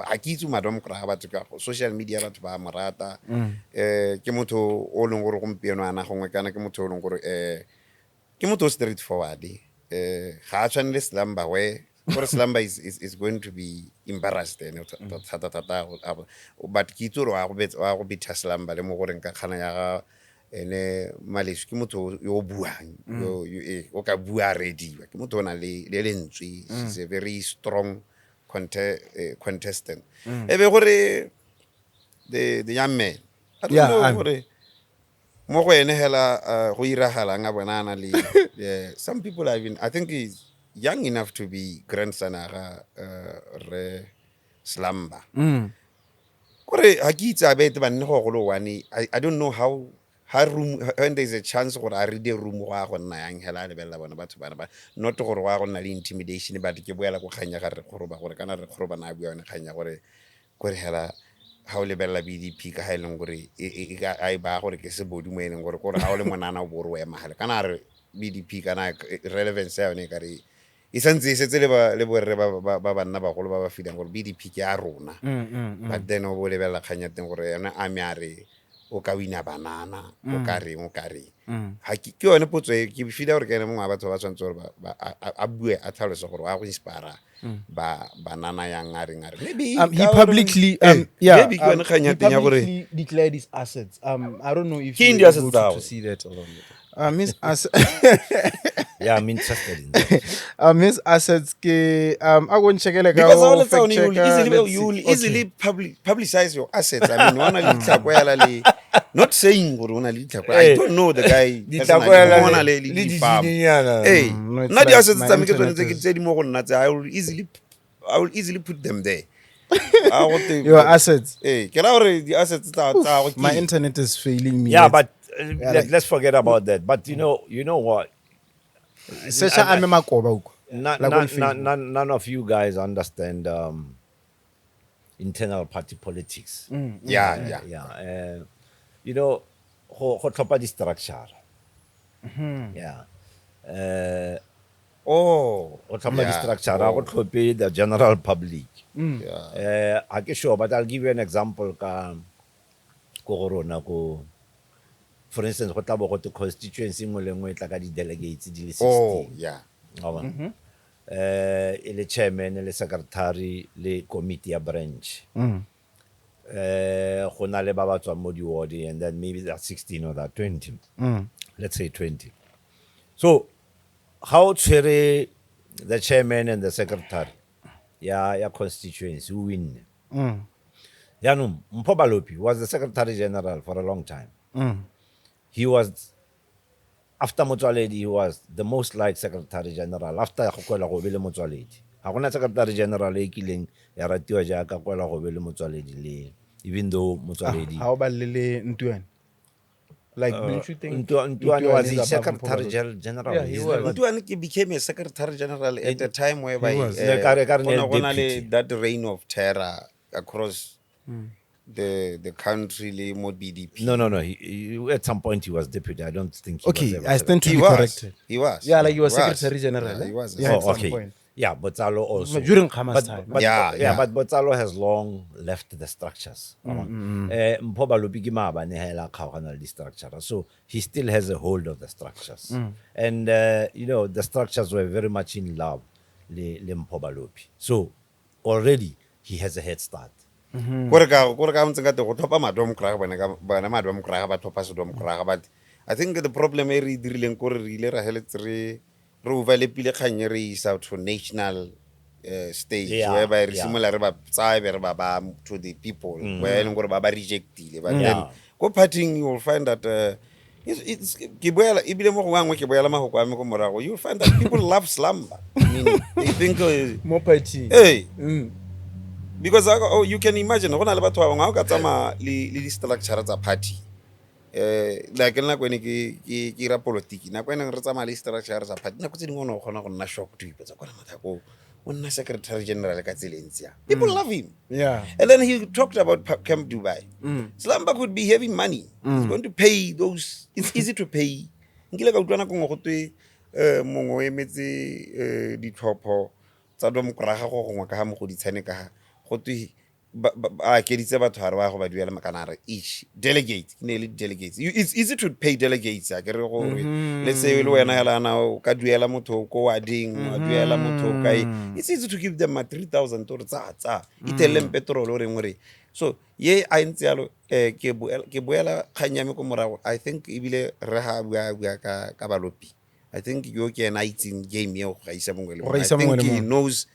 a kitsu madam kra batho ka social media batho ba morata ke motho o leng gore gompieno ana gongwe kana ke motho o leng gore ke motho straight forward ga a tshwane le Slumber where Slumber is going to be embarrassed but kitso wa go bitha Slumber le mo gore nka khana ya ene malesu ke motho yo buang o ka bua ready ke motho ona le lentswe is a very strong contestant ebe gore the young man I don't know gore mo go ene hela go iragala nga bonana le some people I think he's young enough to be grandson aga re Slumber gore ha ke itse abete ba nne go go lo one I don't know how room when there's a chance gore a read a room wa go nna yang hela le bella bona batho bana ba not gore wa go nna le intimidation but ke boela go khanya ga re Kgoroba gore kana re Kgoroba na bua yone khanya gore hela ha o le bella BDP ka ha ile gore e ba gore ke se bodu mo ene gore ha o le monana o boro wa mahale kana re BDP kana relevance ya yone ka re e santse se tsele le borre ba banna ba golo ba feeling gore BDP ke a rona but then o bo le bella khanya teng gore yona a me a re o ka wina banana o ka re ha ke yone potso ke feel gore ke ene mongwe batho ba tshwantse gore a bue a tlhalosa gore wa go inspire banana yang a reng maybe he publicly maybe ke yone khanya teng ya gore he declared his assets I don't know if you are able to see that along Miss yeah, I'm interested in that. Miss assets ke I won't check it because all the time you will easily publicize your assets I mean one li not saying gore una li I don't know the guy personally li farm hey not the assets tsa me ke tsone tse di mo go nna I will easily put them there your assets ke ra gore the assets tsa my internet is failing me yeah but let's forget about that but you know what none of you guys understand internal party politics. Yeah. You know, ho tlhopa di structure. Yeah. Ho tlhopa di structure go tlhope the general public. I get sure, but I'll give you an example ka Kgorona go. For instance, go tla bo go constituency mo lengwe tla ka di delegates di le 16. Le chairman le secretary le committee ya branch. go na le ba ba tswang mo di-ward, and then maybe they're 16 or they're 20. Let's say 20. So, how tshwere the chairman and the secretary, ya constituency, who win? Yanum, Mpho Balopi was the secretary general for a long time. He was, after Motsoaledi, he was the most liked secretary general. After Kgokwela Gobele Motsoaledi. Hakuna secretary general e kileng ya ratiwa jaaka Kgokwela Gobele Motsoaledi le, even though Motsoaledi. How about Lele Ntuan? Like, don't you think Ntuane was the is above secretary Mpho general. Yeah, he was. Ntuane became a secretary general at a time whereby was. Deputy. that reign of terror across the country le mo BDP. No. He, at some point he was deputy. I don't think he was Okay, ever I stand to He be was. corrected. He was. Yeah, like he was He secretary general. Yeah, eh? he was. Yeah, at some okay. point. Yeah, Botsalo also. During Khama's time. But, Yeah. but Botsalo has long left the structures. Mpho Balopi ke maabane hela kgaogana le structure. So he still has a hold of the structures. And the structures were very much in love le Mpho Balopi. So already he has a head start. Kore ka ntse ka te go thopa madom kraga bana madom kraga ba thopa sedom kraga, but I think the problem e re dirileng kore re ile ra heletse re overlepile kganye re isa to national stage whereby re simola re ba tsaya be re ba to the people where eleng gore ba rejectile, but then go partying you will find that it's ke boela ibile mo go ngwe ke boela mahoko a me go morago, you will find that people love slumber. I mean, they think More party. hey because you can imagine go na le batho ba bangwe ga o ka tsama le structure tsa party like nna kwene ke ra politiki na kwene re tsama le structure tsa party na go tse dingwe no gona go nna shock to ipotsa kwana mathako o nna secretary general ka tselentsia, people love him. Yeah. And then he talked about Camp Dubai. Slumber could be having money. He's going to pay those. It's easy to pay. Nkile ka utlwana go ngotwe mongwe emetse dithopo tsa domkraga go ngwa ka ha mo go ditshane ka go twe a keditse batho ha re ba go ba duela makana re each delegate nearly delegates. It's easy to pay delegates a ke re go let's say le wena yala na ka duela motho ko wading wa duela motho kai, it's easy to give them 3,000 to tsa itelleng petrol o reng re. So ye a ntse yalo ke boela khanya me ko morago, I think ibile re ha bua ka Balopi. I think yo ke na itsing game yo ga isa mongwe le mongwe. I think he knows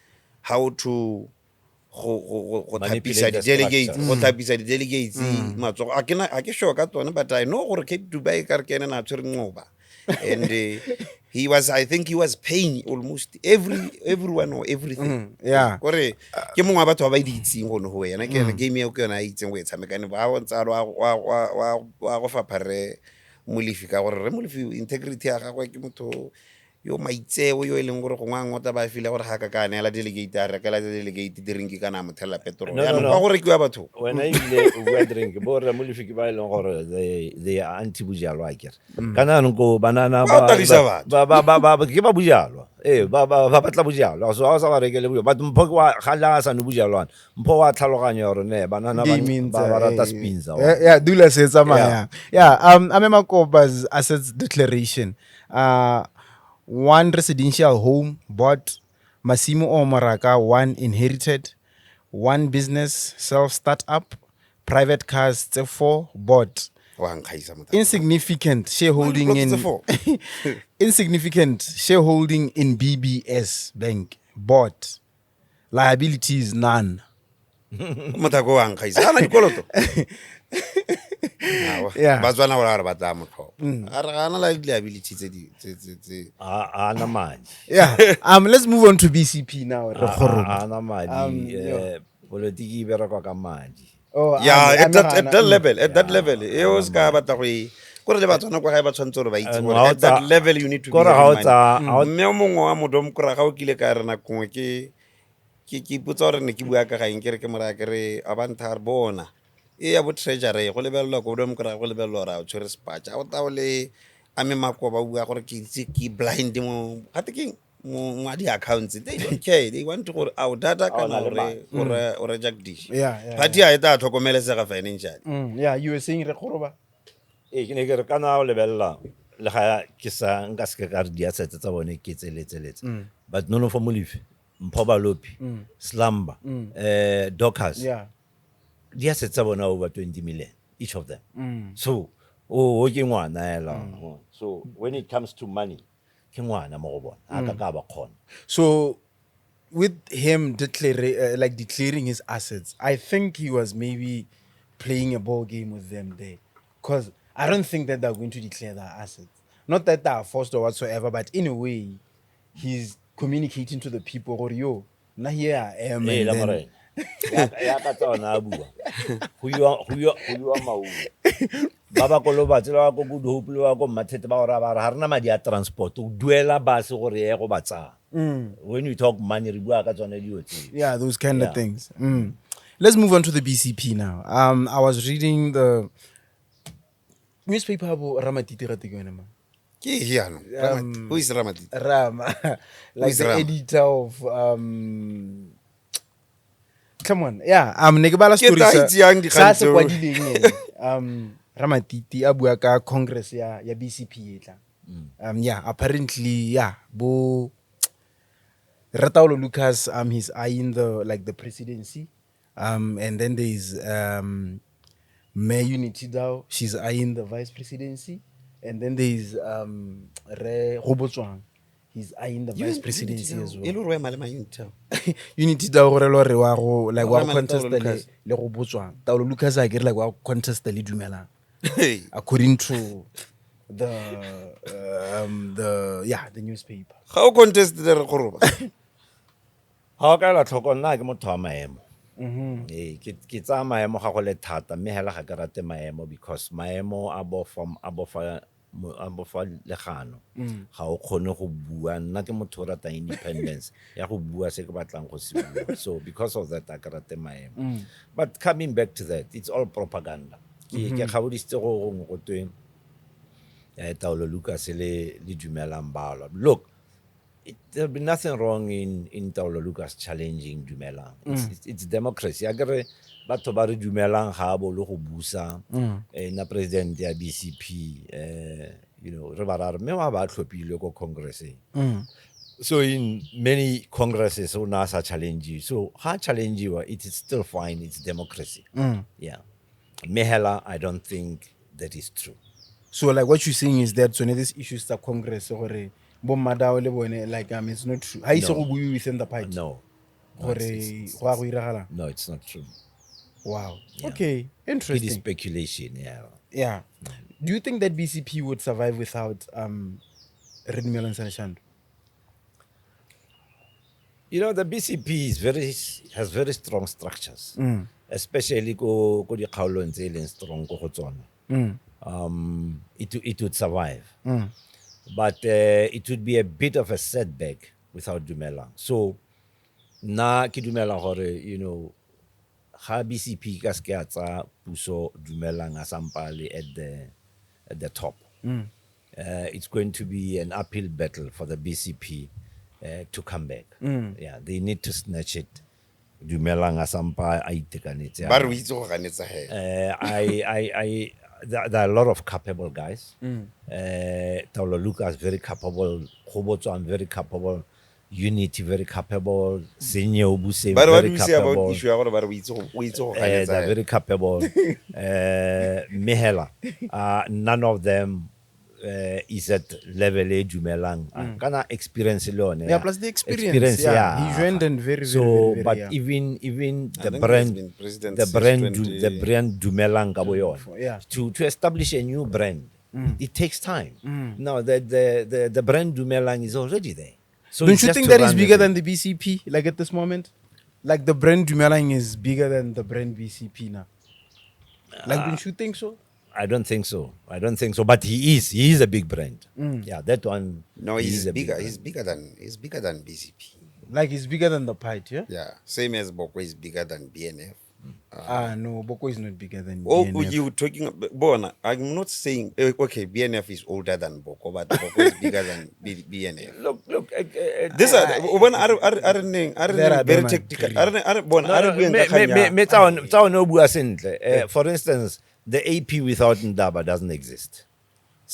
how to go tapisa di delegates, go tapisa di delegates matsogo a ke sure ka tsone, but I know gore Cape Dubai ka re kene na tshwere ngoba. And I think he was paying almost everyone or everything. Yeah. Gore ke mongwe batho ba di itsing go no go yena ke re game yo ke yona itseng go e tshamekane ba o ntsa wa go fapare Molefi ka gore re Molefi integrity ya gagwe ke motho yo maitseo yo eleng gore go ngwangota ba file gore ga ka ka nela delegate a rekela delegate drinki kana mothela petrol ya no ba gore ke wa batho when I ile drink bo re Molefi ke ba ileng gore they are anti bujalwa akere kana nko banana ba ke ba bujalwa ba batla bujalwa so ha sa ba rekele bujalwa but Mpho wa gala sa no bujalwana Mpho wa tlhaloganya gore ne banana ba rata spins yeah dula se tsamaya yeah Amemakoba's assets declaration one residential home bought, Masimo or Maraka, one inherited, one business self-startup, private cars, 4 bought. Insignificant shareholding in BBS Bank bought. Liabilities none. Yeah. Bazwana wa re batla motho. Are gana like liability tse di ana madi. Yeah. Let's move on to BCP now. Ana madi. Politiki bereka ka madi. Oh, yeah, at that level. E o ska batla go gore le batswana kwa ga ba tshwantse re ba itse gore at that level you need to be mme o mongwe wa modom kora ga o kile ka rena kongwe ke ipotsa gore ne ke bua ka ga eng ke re ke mora ke re abanthar bona e ya bo treasury go lebelelwa go dom kora go lebelelwa ra o tshwere spatch a o taole Amemakoba ba bua gore ke blind mo gate ke mo di accounts they don't care, they want to go out data kana or Jagdish but ya eta tlhokomelesega financial. Yeah, you were saying re Kgoroba ke ne ke re kana o lebella le ga ke sa nka se ka re di assets tsa bone ke tseletse but no for Molefi Mpho Balopi Slumber Dockers the assets are over 20 million, each of them. So, oh, so when it comes to money, So, with him declaring his assets, I think he was maybe playing a ball game with them there, because I don't think that they're going to declare their assets. Not that they are forced or whatsoever, but in a way, he's communicating to the people, or yo, now here I am. Hey, And then, Baba Koloba tsela go good hope lo go mathete ba ora ba ha rena madi a transport o duela bus gore ye go batsa. When you talk money re bua ka tsone dio tse. yeah, those kind of things. Let's move on to the BCP now. I was reading the newspaper about Ramatiti Ratigwenema. Who is Ramati? Rama, like the editor of come on, yeah. Negabala story. Ramatiti abuaka Congress ya BCP etla. Yeah, apparently, yeah, bo Rataulo Lucas he's eyeing the presidency. And then there's Mayor Unity Dao, she's eyeing the vice presidency. And then there's Re Robotswang, he's eyeing the vice presidency as well. Unity Dao like wa contest le Robotswang. Taulo Lucas I get like wa contest le Tumelo. According to the newspaper. How contest the Kgoroba? How ka la tlhoko nna ke motho wa maemo. Ke tsa maemo ga go le thata mme hela ga ke rate maemo because maemo a bofa legano ga o kgone go bua nna ke motho o rata independence ya go bua se ke batlang go se bua. So because of that I ke rate maemo. But coming back to that, it's all propaganda. Ke gauditse go go tweng Taulo Lucas le dumelang bala. Look, there'll be nothing wrong in Taulo Lucas challenging Dumelang. It's democracy. Agare batho ba re dumelang ga bo le go busa na president ya BCP re ba ra me wa ba tlhopile go congress. So in many congresses o na sa challenge you. So ha challenge you, it is still fine. It's democracy. Yeah. Mehela, I don't think that is true. So like what you're saying is that so these issues that Congress or like it's not true. How is it within the party? No, it's not true. Wow. Yeah. Okay. Interesting. It is speculation, yeah. Yeah. Do you think that BCP would survive without Tumelo and Saleshandos? The BCP has very strong structures, especially go the kgaolong tse leng strong go tsona. It would survive, but it would be a bit of a setback without Tumelo. So na ke dumela gore ha BCP ka se tsa puso Tumelo a sampale at the top. It's going to be an uphill battle for the BCP to come back. Yeah, they need to snatch it. Tumelo a sampa a itekanetse. Ba re o itse go ganetsa he. There are a lot of capable guys. Taulo Lucas very capable, Robotswang very capable, Unity very capable, Senior Obuse very capable. They're very capable. Mehela, none of them is at level A Tumelo. Kana experience alone. Yeah, plus the experience. Yeah. He joined and very, very, but yeah. even the brand Tumelo Kaboyon, to establish a new brand, it takes time. Now the brand Tumelo is already there. So don't you think that is bigger than the BCP? Like at this moment, like the brand Tumelo is bigger than the brand BCP now. Like, don't you think so? I don't think so. But he is a big brand. Yeah, that one. No, he's bigger. He's bigger than BCP. Like he's bigger than the party, yeah? Yeah. Same as Boko is bigger than BNF. No, Boko is not bigger than BNF. BNF. You talking Bona, I'm not saying okay, BNF is older than Boko, but Boko is bigger than BNF. Look. This one are very technical. For instance, the AP without Ndaba doesn't exist.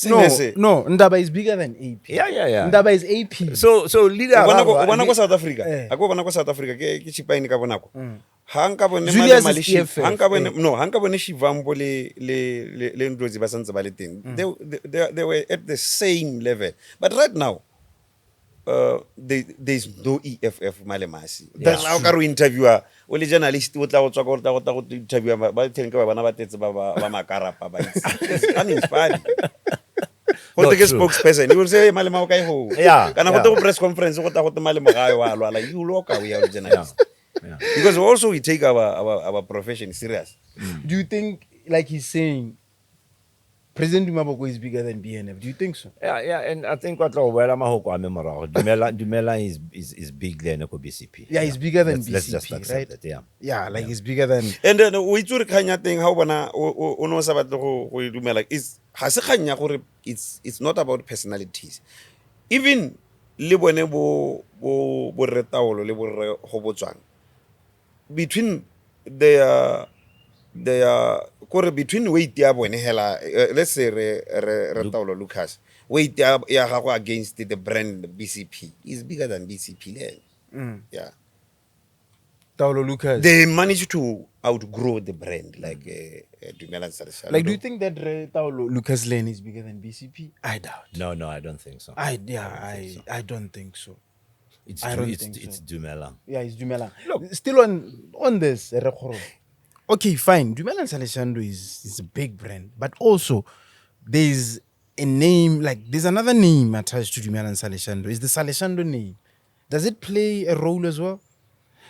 No, Ndaba is bigger than AP. Yeah. Ndaba is AP. So leader. Wana South Africa. Ako wana South Africa. Ke chipa ini ka bonako. Hanka bone Julius male is shi EFF, hanka bone no hanka bone Shivambo le ndlozi ba santse ba le teng. They were at the same level, but right now there's no EFF Malemasi. That's Now ka re interviewer o le journalist o tla go tswa go tla go interviewer ba teng ka bana ba tetse ba makarapa ba itse. I mean it's funny. What the spokesperson, you will say Malema okay ho. Yeah, Kana yeah. go to press conference go ta go Malema ga yo alwa like you look we are journalists. Because also we take our profession serious. Do you think, like he's saying, President Dumaboko is bigger than BNF? Do you think so? Yeah, and I think what Wela Mahoko Amemora, Dumela is big than BCP. Yeah, he's bigger than Let's BCP, just accept right? that, yeah. Yeah, like he's bigger than. And then we tsure kanya thing how bana o no sa batla go dumela is ha se kanya gore it's not about personalities. Even le bone bo retaolo le bo re go botswang between their between weight ya bone hela let's say retaolo Lucas weight ya gago against the brand BCP is bigger than BCP then. Yeah. Taulo Lucas. They managed to outgrow the brand, like Tumelo Saleshandos. Like, do you think that Taulo Lucas Lane is bigger than BCP? I doubt. No, I don't think so. I don't think so. It's Dumela. Yeah, it's Dumela. Look, still on this, okay, fine. Tumelo Saleshando is a big brand, but also there's a name, like there's another name attached to Tumelo Saleshando. Is the Saleshando name? Does it play a role as well?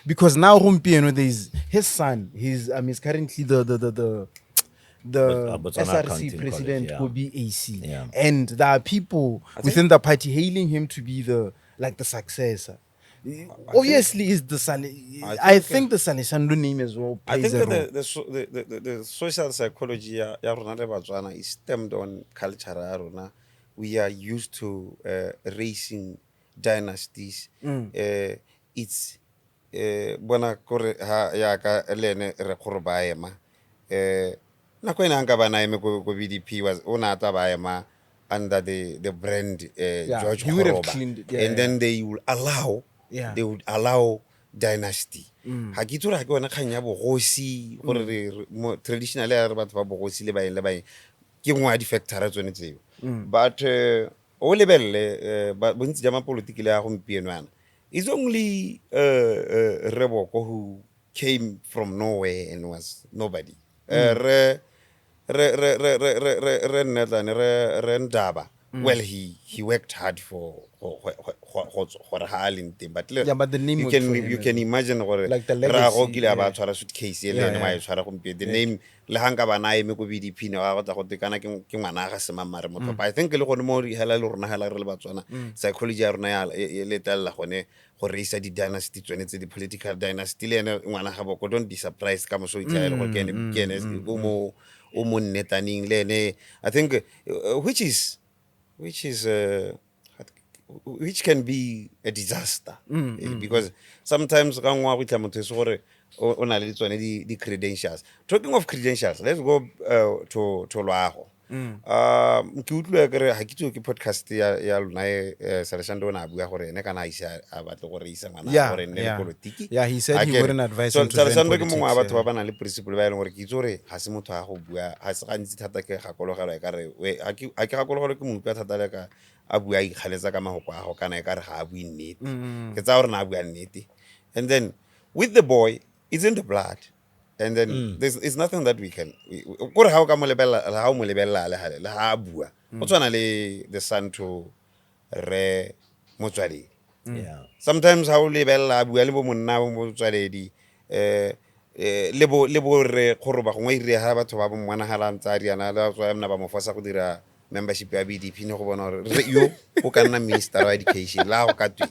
Because now Rumpieno, there's his son. He's currently the SRC president for BAC, and there are people within the party hailing him to be the successor. Obviously, is the I think the Saleshando name as well plays a role. I think the social psychology ya rona le Batswana is stemmed on culture ya rona. We are used to racing dynasties. It's bona kore ha ya ka lene re Kgoroba ema na ko ena nka bana eme ko BDP was ona ta ba ema under the brand George Kgoroba, and then they would allow dynasty ha ke tsura ke bona khanya bogosi gore traditionally re batho ba bogosi le ba ke ngwa di factory tsone tseo, but o lebelle ba bontsi jama politics le ya gompieno ana. It's only Reboko who came from nowhere and was nobody. Ndaba. Well, he worked hard for Harlem thing, but but the name you can imagine like the legacy. The name le hanga bana eme go BDP ne ga go tekana ke ngwana ga semamare motho. I think le gone mo hela le rona hela re le Batswana psychology ya rona ya le tella gone go reisa di dynasty tsone tse di political dynasty le ene ngwana ga boko don't be surprised ka mo so itla go kene o mo netaning le ene. I think which can be a disaster because sometimes ga ngwa go tla motho se gore o na le tsone di credentials. Talking of credentials, let's go to loago. Ke utlwa ke re ha ke tso ke podcast ya lona Saleshando na bua gore ene kana isa a batla gore isa ngwana gore ne le politiki. Yeah, he said he wouldn't advise him to Saleshando ke mongwe wa batho ba bana le principle ba ile gore ke tsore ha se motho a go bua ha se gantsi thata ke gakologelo e ka re ha ke gakologelo ke motho thata le ka a bua I khaletsa ka mahoko a go kana e ka re ga a bua nnete ke tsa gore na a bua nnete. And then with the boy it's in the blood, and then there's nothing that we can gore ha o ka mo lebella le ha bua o tswana le the son to re motswadi. Sometimes how lebella bua le bo monna bo motswadi le bo re Kgoroba go ngwe ha batho ba bo mwana hala ntsa riana le tswa mna ba mo fosa go dira membership ya BDP ne go bona gore yo o ka nna minister of education la go ka twi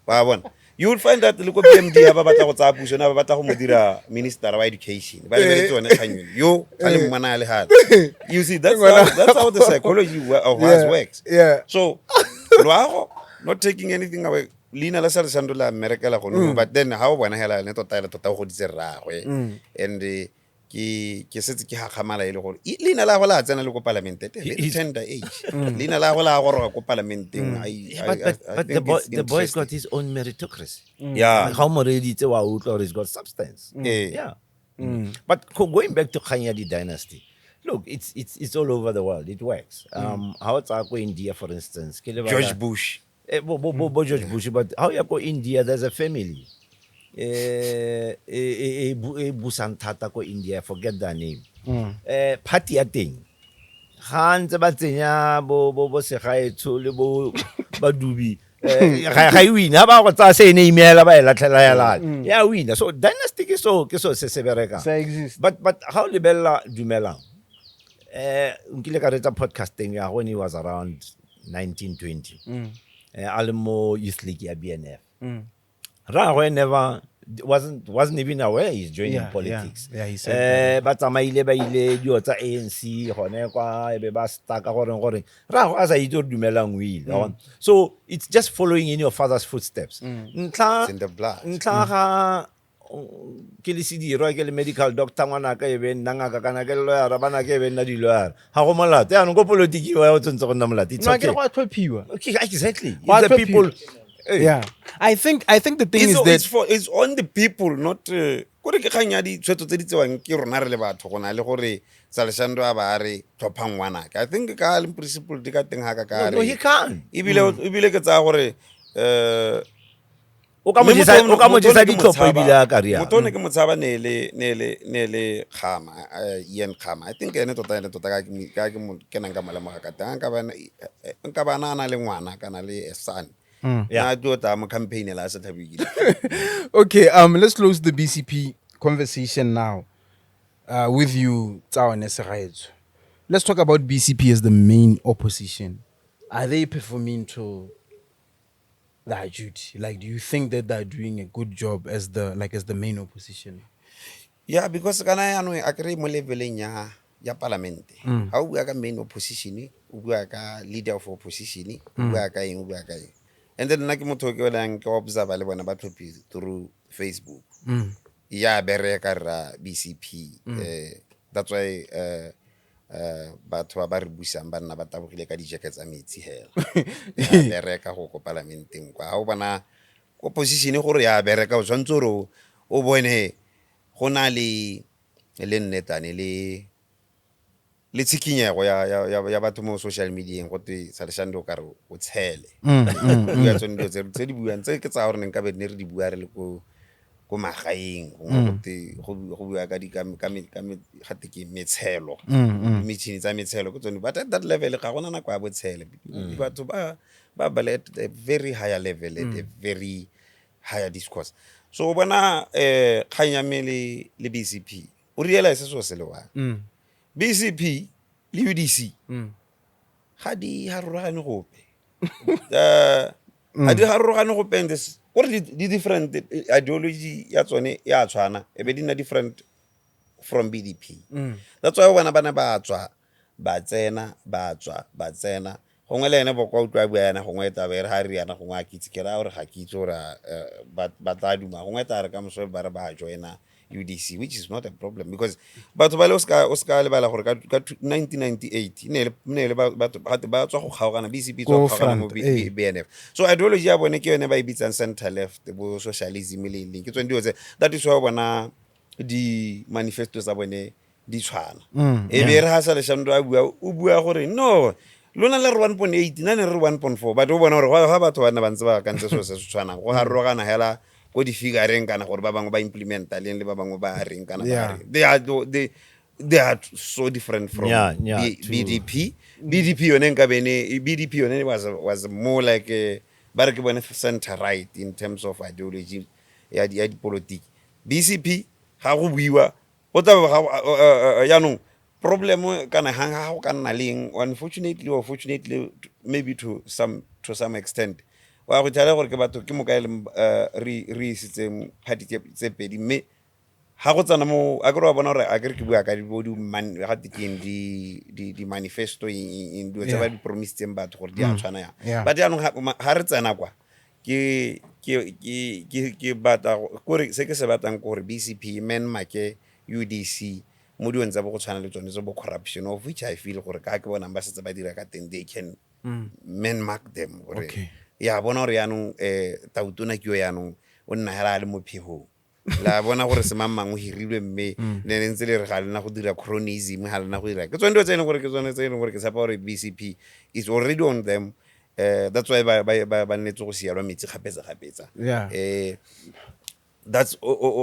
ba bona. You will find that le ko PMD ba batla go tsa puso na ba batla go mo dira minister of education ba le tsone khanyo yo a le mmana le hala. You see that's how the psychology of us works. So loago not taking anything away Lina la Saleshando la America la go but then how bona hela ne tota go ditse ragwe and ke setse ke hakamala ile gore leina la go la tsena le ko parlamente very tender age leina la go la goroga ko parlamenteng But the boy's got his own meritocracy. yeah How moreditse wa utlwa he's got substance. Yeah. But going back to Kganyadi dynasty, look, it's all over the world. It works. How it's go India, for instance. George Bush George Bush, but how you go India? There's a family. Busantata ko India, I forget their name. Party a thing. Hans Batsenya bo Segaetsho le bo Badubi. Ga win ha ba go tsa se ne email ba ela tlhela ya la. Ya win. So dynasty ke so se bereka. So exist. But how lebella Tumelo? Nkile ka retsa podcasting ya when he was around 1920. Almo Youth League ya BNF. Rahwe never wasn't even aware he's joining politics. Yeah, he said. But amaile ba ile dio tsa ANC gone kwa ebe ba staka gore Rahwe as a ido dumelang wheel. So it's just following in your father's footsteps. it's in the blood Ntlha ga ke le Sedirwa ke le medical doctor ngwana ka ebe nna ka kana ke lawyer bana ke ebe nna di lawyer ha go molate ya no go politiki wa o tsentse go nna molate it's No, okay. ke go tlhophiwa. Okay, exactly. Why It's the people. Yeah. I think the thing is that it's on the people not gore ke Kganyadi tshwetso tse di tsewang ke rona re le batho gona le gore Saleshandos a ba re tlhopha ngwana I think ka in principle di ka teng ha ka No, he can't. ebile ke tsa gore O ka mo disa di tlhopha ebile a career. motone ke motshaba ne le Khama Ian Khama I think ene tota ka ke mo kenang ka malamo ka tang nka bana na le ngwana kana le a son ya tota mo campaign la sa thabile okay, let's close the BCP conversation now with you, Tsaone Segaetsho. Let's talk about BCP as the main opposition. Are they performing to their duty? Like, do you think that they're doing a good job as the main opposition? yeah because kana ya no a kry mo leveleng ya parliament ha o bua ka main opposition o bua ka leader of opposition o bua ka eng and then nna ke motho ke belang ke observe le bona ba tlhophi through Facebook ya bereka ra BCP that's why batho ba re busang ba nna ba tabogile ka di-jacket tsa metsi hela ya bereka go ko parlamenteng kwa ha o bona opposition gore ya bereka o tshwantse gore o bone go na le nnetane le tsikinyego ya batho mo social media go te Saleshandos ka re o tshele ya tsone dio tse di buang tse ke tsa gore nka be ne re di bua re le ko magaeng go bua ka di ka gate ke metshelo metšhini tsa metshelo ke tsone but at that level ga gona nako ya botshele batho ba at a very higher level at a very higher discourse so bona Kganyame le BCP o realize so se le wa BCP le UDC ga di harogane gope ga di harogane gope and this gore di different ideology ya tsone ya tshwana e be di na different from BDP that's why bana ba tswa ba tsena gongwe le ene bokwa utlwa bua yana gongwe eta be re ha re yana gongwe a kitse ke ra gore ga kitse gore ba tla duma gongwe eta re ka moso ba re ba joina UDC, which is not a problem because batho ba le Oscar le bala gore ka 1998 ne le ba tswa go kgaogana BCP tswa go kgaogana mo BNF so ideology ya bone ke yone ba ibitsang center left bo socialism le leng ke tsone dio tse that is why bona di manifesto tsa bone di tshwana e be re ha Saleshandos o bua gore no lona le 1.8 nane re 1.4 but o bona gore ga batho bana ba ntse ba ka ntse so se tshwana go harogana hela go di figureng kana gore ba bangwe ba implementa le ba bangwe ba reng kana ba they are so different from BDP yone nka bene BDP yone was more like ba re ke bone center right in terms of ideology ya di politics BCP ga go buiwa o tla ya no problem kana hanga go kana leng unfortunately or fortunately maybe to some extent wa go tshela gore ke batho ke mo ka ile re isitseng party tse pedi mme ha go tsana mo a go bona gore a ke bua ka di bodi man ga tikeng di manifesto in do tsa ba di promise teng batho gore di a tshwana ya but ya no ha re tsena kwa ke bata gore se ke se batang gore BCP men make UDC mo dilong tsa bo go tshwana le tsone tse bo corruption, of which I feel gore ka ke bona ba setse ba dira ka teng, they can man mark them gore ya bona gore yaanong tautona ke yo yaanong o nna hela le mo phehong la bona gore se mamang o hirilwe mme ne ntse le re ga lena go dira chronism ga lena go dira ke tsone tse gore ke tsone tse gore ke tsapa gore BCP is already on them. That's why ba nnetse go sielwa metsi gapetsa that's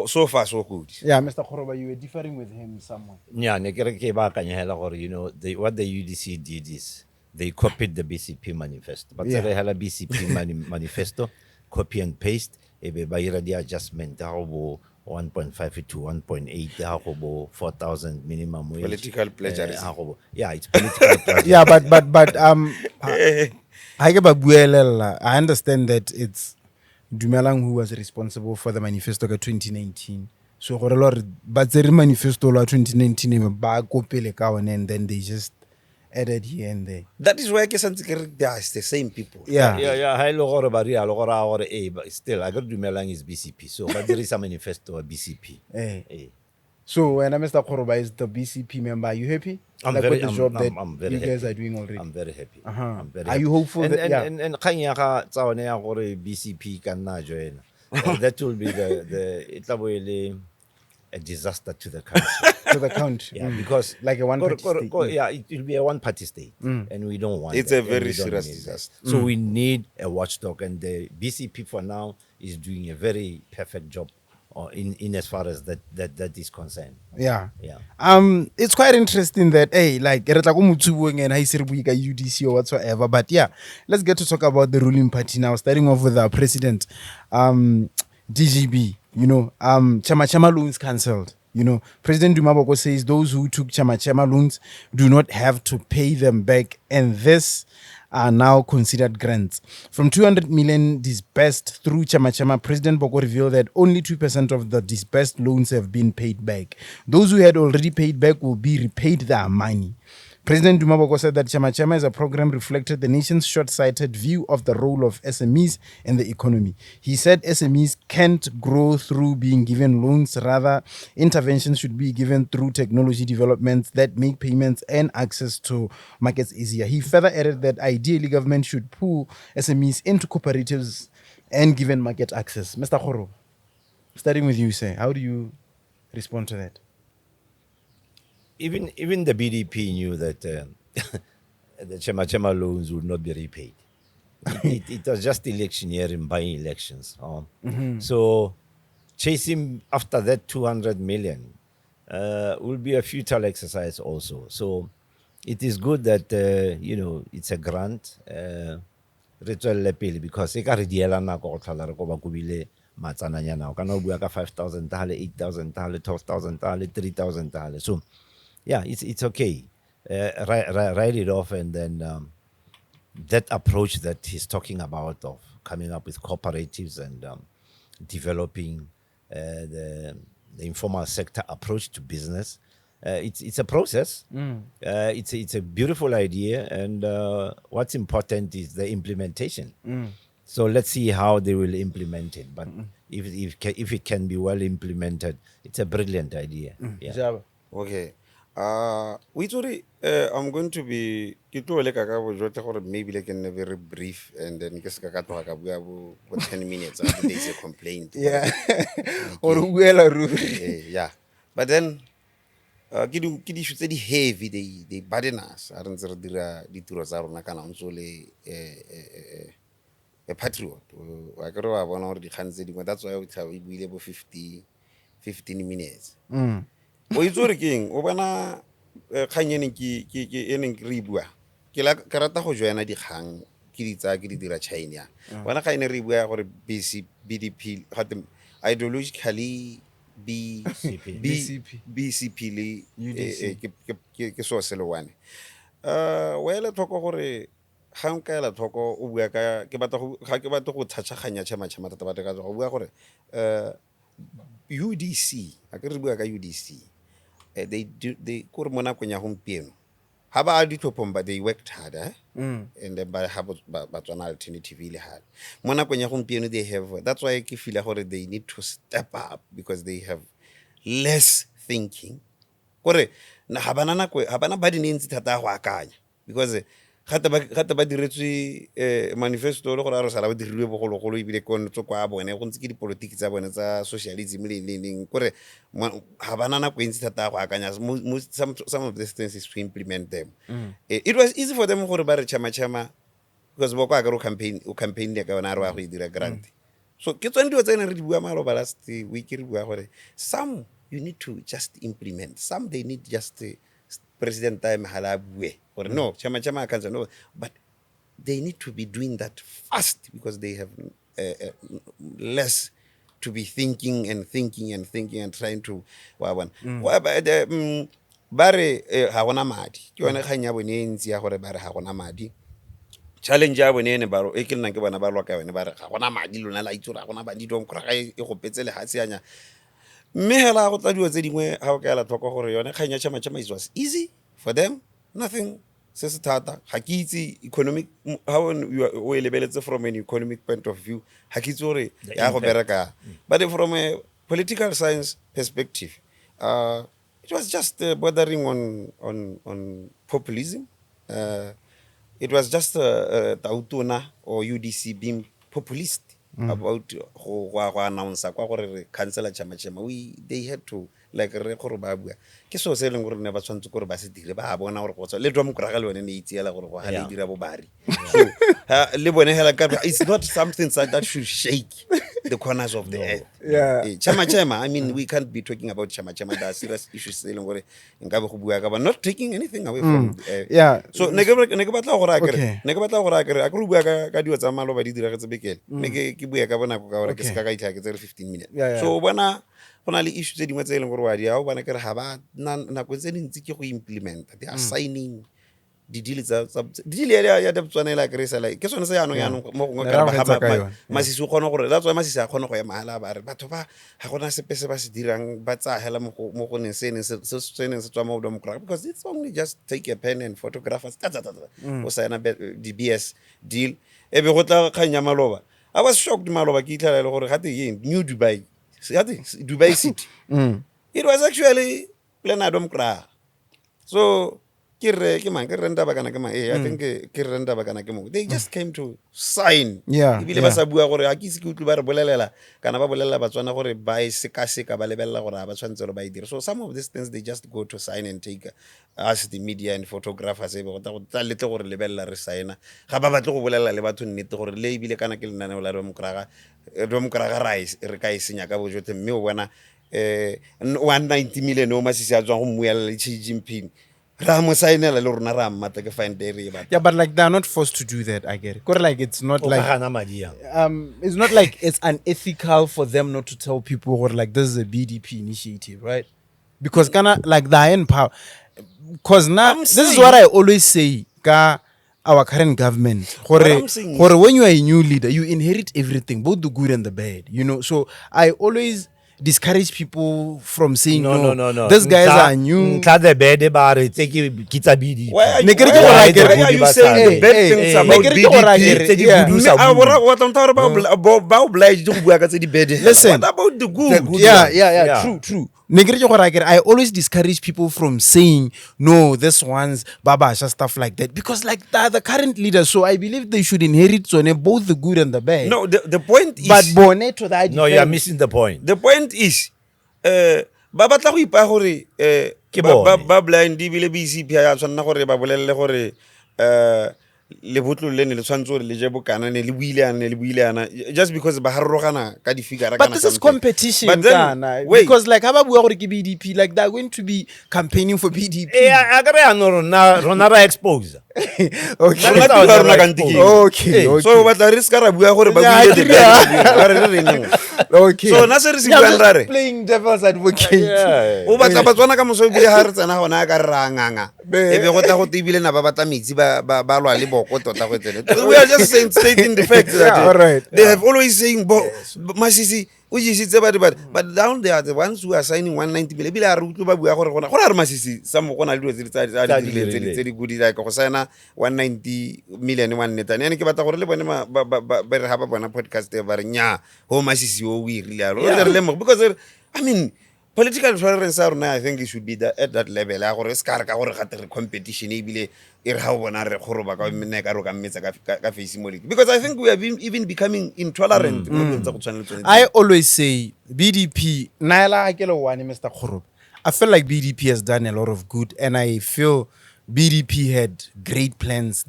so far so good. Yeah, Mr. Kgoroba, you were differing with him somewhat. Yeah, ne ke re ke ba akanyela gore, you know, what the UDC did is they copied the BCP manifesto, but they had a BCP manifesto, copy and paste, ebe ba ira di adjustment ga go 1.5 to 1.8 ga go 4,000 minimum wage. Political plagiarism. Yeah, it's political plagiarism. Yeah, but I understand that it's Dumelang who was responsible for the manifesto ka 2019. So gore lo re ba tsere manifesto la 2019 ba kopele ka one, and then they just added here and there. That is why ke santse ke re it's the same people. Yeah. Ha ile gore ba ria lo gore a gore but still I got Dumelang is BCP. So but there is a manifesto of BCP. So when Mr. Kgoroba is the BCP member, are you happy? I'm like very, with the job I'm that very you guys happy. are doing already? I'm very happy. I'm very Are happy. you hopeful and, that and kgang ya ga Tsaone ya gore BCP can na join? That will be it will be a disaster to the country. to the country? Yeah, because like a one-party state. Yeah, it will be a one-party state, and we don't want. It's that, a very and we don't serious need that. disaster. So we need a watchdog, and the BCP for now is doing a very perfect job, in as far as that is concerned. Yeah. Yeah. It's quite interesting that like re tla go motsuong and ha ise re bue ka UDC or whatsoever, but yeah, let's get to talk about the ruling party now, starting off with our president, DGB. You know, Chama loans cancelled. You know, President Dumaboko says those who took Chama loans do not have to pay them back, and this are now considered grants. From 200 million disbursed through Chama, President Boko revealed that only 2% of the disbursed loans have been paid back. Those who had already paid back will be repaid their money. President Dumaboko said that Chama as a program reflected the nation's short-sighted view of the role of SMEs in the economy. He said SMEs can't grow through being given loans. Rather, interventions should be given through technology developments that make payments and access to markets easier. He further added that ideally government should pull SMEs into cooperatives and given market access. Mr. Kgoroba, starting with you, sir, how do you respond to that? Even the BDP knew that the Chama loans would not be repaid. It was just electioneering, buying elections. So chasing after that 200 million will be a futile exercise also. So it is good that, it's a grant. Because e ka re diela nako go tlhola re ko ba kubile matsananyana o kana o bua ka 5,000 tale, 8,000 tale, 12,000 tale, 3,000 tale. So yeah, it's okay. Write it off, and then that approach that he's talking about of coming up with cooperatives and developing the informal sector approach to business. It's a process. It's a beautiful idea, and what's important is the implementation. So let's see how they will implement it. But if it can be well implemented, it's a brilliant idea. Yeah. Okay. I'm going to be maybe like in a very brief, and then just 10 minutes after there's a complaint. Yeah. Yeah. But then ke di tse di heavy, they burden us. I don't dira ditiro tsa rona kana ntse a patriot. I go wa bona gore di kgantse dingwe, that's why we buile bo 15 minutes. O itse re keng o bona kganyene ke eneng re bua ke rata go joina dikgang ke di tsa ke di dira China bona ga ene re bua gore BDP ideologically BCP le ke so se le one wele thoko gore ga nka ela thoko o bua ka ke batla go thatshaganya chama tata batla ka go bua gore UDC a ke re bua ka UDC. They kore mo nakong ya gompieno ha ba ditlhophong ba they worked hard and then ba ha ba tswana alternative ile hard mo nakong ya gompieno they have, that's why ke feel gore they need to step up because they have less thinking kore na ga bana ba di ntsi thata go akanya because gata ba diretswe manifesto le gore a re sala ba dirilwe bogologolo ebile konotso kwa bone go ntse ke dipolitiki tsa bone tsa socialism le leng kore ga bana nako e ntsi thata go akanya some of these things is to implement them. It was easy for them gore ba re chama because bo kwa ka ro campaign le ka bona re wa go dira grant. So ke tsone dilo tse ne re di bua maloba last week re bua gore some you need to just implement, some they need just President time halabwe or no chama can't no, but they need to be doing that fast because they have less to be thinking and trying to bare ha gona madi ke yone kganya bone ntsi ya gore bare ha gona madi. Challenge ya bone ne baro e ke nna ke bona ba lwa ka yone bare ga gona madi lona la itsura gona ba di dong kra ga e go petsele ha tsianya mme hela go tla diwa tse dingwe ha o ka la tlhoko gore yone kganya chama it was easy for them, nothing se se thata ga ke itse economic how o lebeletse from an economic point of view ga ke itse gore ya go bereka but from a political science perspective it was just bordering on populism. It was just Tautuna or UDC being populist about go announce kwa gore cancela chama they had to like re Kgoroba bua ke so se leng gore ne ba tshwantse gore ba se dire ba bona gore go tswa le dwa mokuraga le one ne itseela gore go ha le dira bo bari so le bone hela ka it's not something that should shake the corners of the earth. Chama I mean we can't be talking about chama that serious issues se leng gore nka be go bua ka ba not taking anything away from so ne ke batla gore a ke bua ka dio tsa maloba di dira ge tsebekele ne ke bua ka bona go ka gore ke se ka itha ke 15 minutes so bona gona le issue tse dingwe tse leng gore wa di a o bana ke re ha ba nako tse dintsi ke go implement they are signing di deal tsa deal ya tswanela ke re sala ke sone se ya no mo go ka ba Masisi o kgona gore that's why Masisi a kgona go ya mahala ba re batho ba ha gona sepe se ba se dirang ba tsa hela mo go ne se tswa mo do mokra because it's only just take a pen and photographers o sign the BS deal e be go tla kganya maloba I was shocked maloba ke itlhala le gore gate New Dubai City. It was actually Plenadom Kra. So I think they just came to sign. So some of these things they just go to sign and take us the media and photographers rise 190 million o Masisi a tswang go mmuela Xi Jinping. Yeah, but like they're not forced to do that. I get it. Like it's not like it's not like it's unethical for them not to tell people or like this is a BDP initiative, right? Because like the high power. Because now this is what I always say. Our current government, when you are a new leader, you inherit everything, both the good and the bad. You know, so I always discourage people from saying no. These guys are new. The bad about it. Take BDP. Why are you saying the bad things about BDP? Listen, what about the good? Yeah. True. I always discourage people from saying no, this one's babasha stuff like that because like they're the current leaders, so I believe they should inherit both the good and the bad. No, the point is. But Boneto, that no, you are missing the point. The point is, baba tla go ipa gore ba blind di bile BCP ya tswana gore ba bolelle gore le botlo le ne le tshwantse gore le je bokana ne le buileana just because ba harrogana ka di figure but this is competition because like ha ba bua gore ke BDP like they're going to be campaigning for BDP a ka re no rona expose okay so ba tla risk ra bua gore ba buile okay so na se re se bua rare playing devil's advocate o ba tla ba tswana ka moso bile ha re tsena gona ka ranganga e be go tla go tibile na ba batla metsi ba lwa le we are just stating the fact that they have always saying Masisi but down there the ones who are signing 190 million bila re utlo ba bua gore gona re Masisi sa mo gona le dilo tse di good like go signa 190 million one neta ne ke batla gore le bone ba re ha ba bona podcast ba re nya ho Masisi o we rile alo re le mo because I mean political tolerance I think it should be at that level. I gore ska re ka gore gate re competition ebile e re ha o bona re Kgoroba ka menne ka ro ka mmetsa ka face mo le because I think we have even becoming intolerant mo dilong tsa go tshwana le tsone. I always say BDP, Naila Akelo Wani, Mr. Kgoroba. I feel like BDP has done a lot of good, and I feel BDP had great plans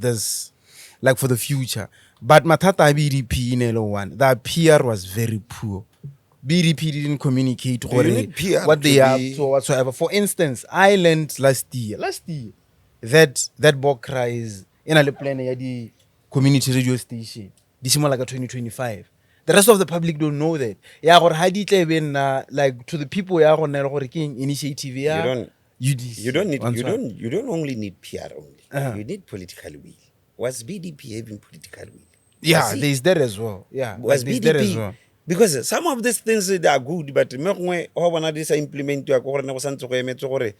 like for the future. But Matata BDP in one, that PR was very poor. BDP didn't communicate You need PR what they to are be- to whatsoever. For instance, I learned last year that Bokra is in a plan the community radio station. This is more like a 2025. The rest of the public don't know that. Yeah, or had it even like to the people yeah on initiative yeah. You don't only need PR only. You need political will. Was BDP having political will? Yeah, there's that as well. Yeah, Was there's that as BDP well. because some of these things they are good, but me gongwe ho bona di sa implement ya go rena go santse go emetse gore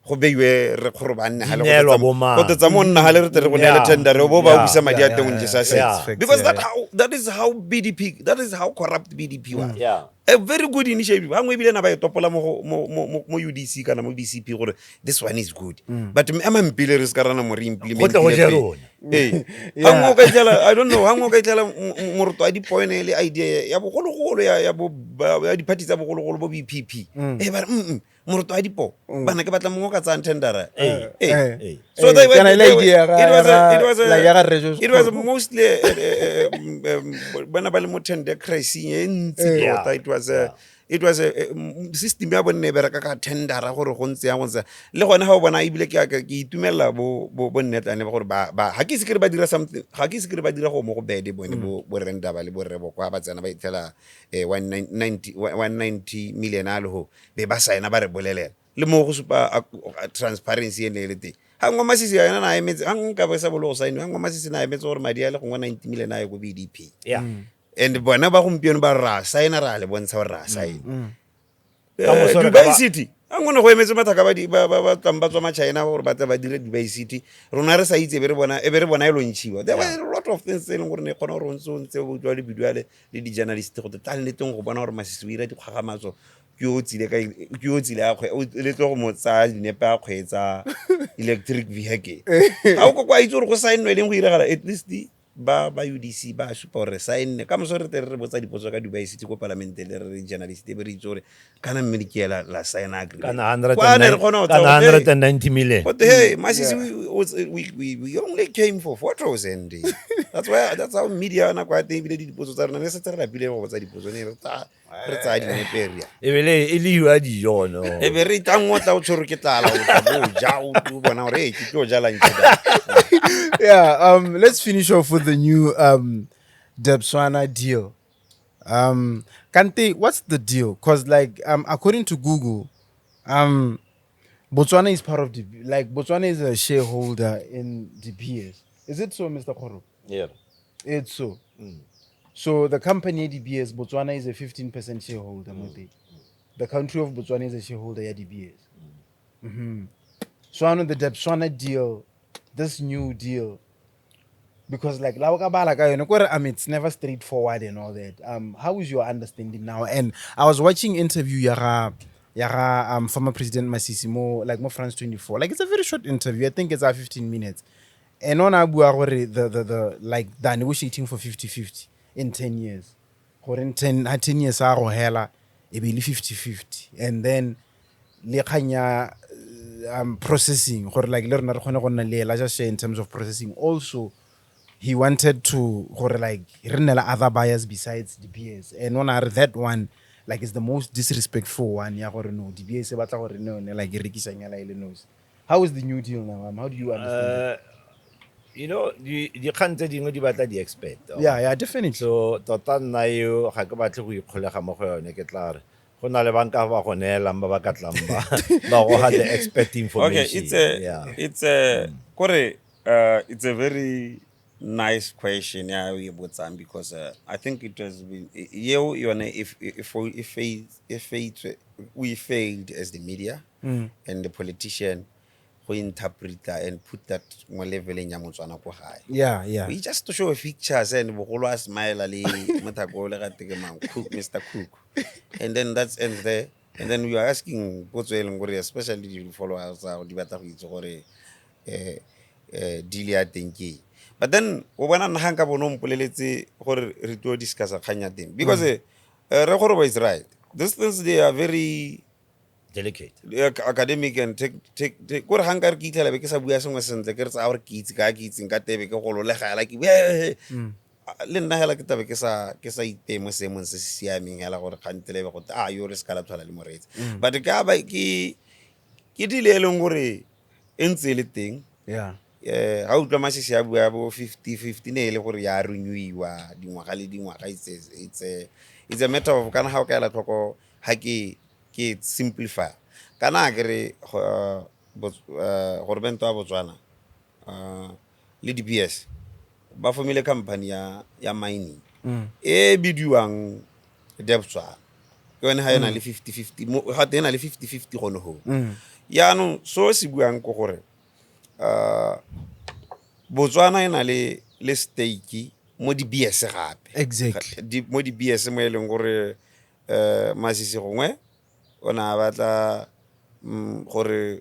go beiwe re Kgoroba nne ha le Dinelwa bo mang. go tsa mo nna ha le re tere go nela Yeah. tender bo ba Yeah. busa madi a Yeah, teng yeah, je sa yeah. se Yeah. because Yeah, that is how BDP, that is how corrupt BDP was. Yeah. A very good initiative. Hangwe bile na ba topola mo UDC kana mo BCP gore this one is good. But ama mpile re ska rana mo re implement. Go tle go je rona. Eh. Yeah. Hangwe ka tla I don't know hangwe ka tla morto a di point le idea ya bogologolo ya bo ya di party tsa bogologolo bo BPP. Ba morto a di po bana ke batla mo ka tsa tender. Hey. So they were Can I like it was mostly when I mo tender crisis Yeah. it was a system ya bone bereka ka tender gore go ntse ya go ntse le gone ha o bona ibile ke itumela bo nnetane ba gore ba ha ke se ke ba dira something ha ke se ke ba dira go mo go bede bone bo renda ba le bo rebo kwa ba tsena ba itlela 190 million a le ho be ba saena ba re bolelela le mo go supa transparency ene le teng ha ngwa Masisi ya na emetse ha nka ba sa bolo sign ha ngwa Masisi na emetse gore madi a le go 90 million a go BDP. Yeah. And bona ba gompieno ba ra sign ra le bontsha gore ra sign moso re ka Dubai ba- City a ngone go emetse mathaka ba tamba tswa ma China gore ba tla ba dire Dubai City rona re sa itse be re bona e lontshiwa there were a lot of things tse leng gore ne khona gore ntse go tswa le bidiale le di journalist go tla le teng go bona gore Masisi o ira di kgagamatso ke o tsile a le tlo go motsa dinepe a kgwetsa electric vehicle ha o kwa itse gore go sign le go ira at least ba UDC ba supa gore sign ka mo re tere re botsa dipotso ka Dubai City ko Parliamentary le journalist be re itse gore kana mmedi la sign agreement Kana Kwa ne re kgona ho tsa gore, hey, 190 million. but hey, Masisi, we only came for photos and that's how media na kwa te bile dipotso tsa rena ne se tsara bile go botsa dipotso ne re tsa di neperia Ebele e le yua dijo no. e be re tangwa tla o tshoro ke tlala o tla bo ja o tu bona gore ke tlo jala ntse Yeah, let's finish off with the new Debswana deal. Kante, what's the deal? Because like according to Google, Botswana is part of Botswana is a shareholder in DPS. Is it so, Mr. Kgoroba? Yeah. It's so. So the company DBS, Botswana is a 15% shareholder. The country of Botswana is a shareholder at DBS. So I know the Debswana deal, this new deal, because like it's never straightforward and all that. How is your understanding now? And I was watching interview Yara former President Masisi more France 24. Like it's a very short interview. I think it's 15 minutes. And on Abu they're negotiating for 50-50 in 10 years. Or in 10 years hela e be 50-50. And then processing or like le rena re kgone go nna le larger share in terms of processing. Also, he wanted to or like other buyers besides DBS. And on that one, like it's the most disrespectful one. Yeah, or no, DBS batla gore no like rekisa nyala ile knows. How is the new deal now? How do you understand it? You know, di kgantse dingwe di batla di expert. Yeah, definitely. So tota nna eo ga ke batle go ikgolega mo go yone ke tla re go na le banka ba go neelang ba ba ka tlang ba go ha the expert information. Okay, it's a very nice question because I think it has been if we failed as the media and the politician who interpret that and put that more level in Motswana ko high. Yeah. We just to show pictures and bogolo smile ali matagole ga teke man cook Mr. Cook. And then that's ends there. And then we are asking especially the followers di batla go itse gore deal ya teng ke. But then o bona nna hanga bono mpoleletse gore re tlo discuss kganya teng because re Kgoroba is right. These things they are very Delicate. academic and take gore hanga re ke itlela be ke sa bua sengwe sentle ke re tsa gore ke itse ka tebe ke go lolega like le nna hela ke tabe ke sa itemo seemong se se siameng hela gore kgantele be go yo re ska la tshwala le moreetsi but ka ba ke dile e leng gore e ntse le teng ha utlwa Masisi a bua bo 50-50 ne le gore ya renewiwa dingwaga le dingwaga it's a matter of kana ha o ka ela tlhoko ha ke simplify kana ke re gore bento a Botswana le DPS ba formile company ya mining e bidiwang Debswa ke wena ha ena le 50-50 ha tena le 50-50 gone ho ya no so se buang ko gore Botswana ena le stake mo di BS gape Exactly. mo di BS mo eleng gore Masisi gongwe ona batla gore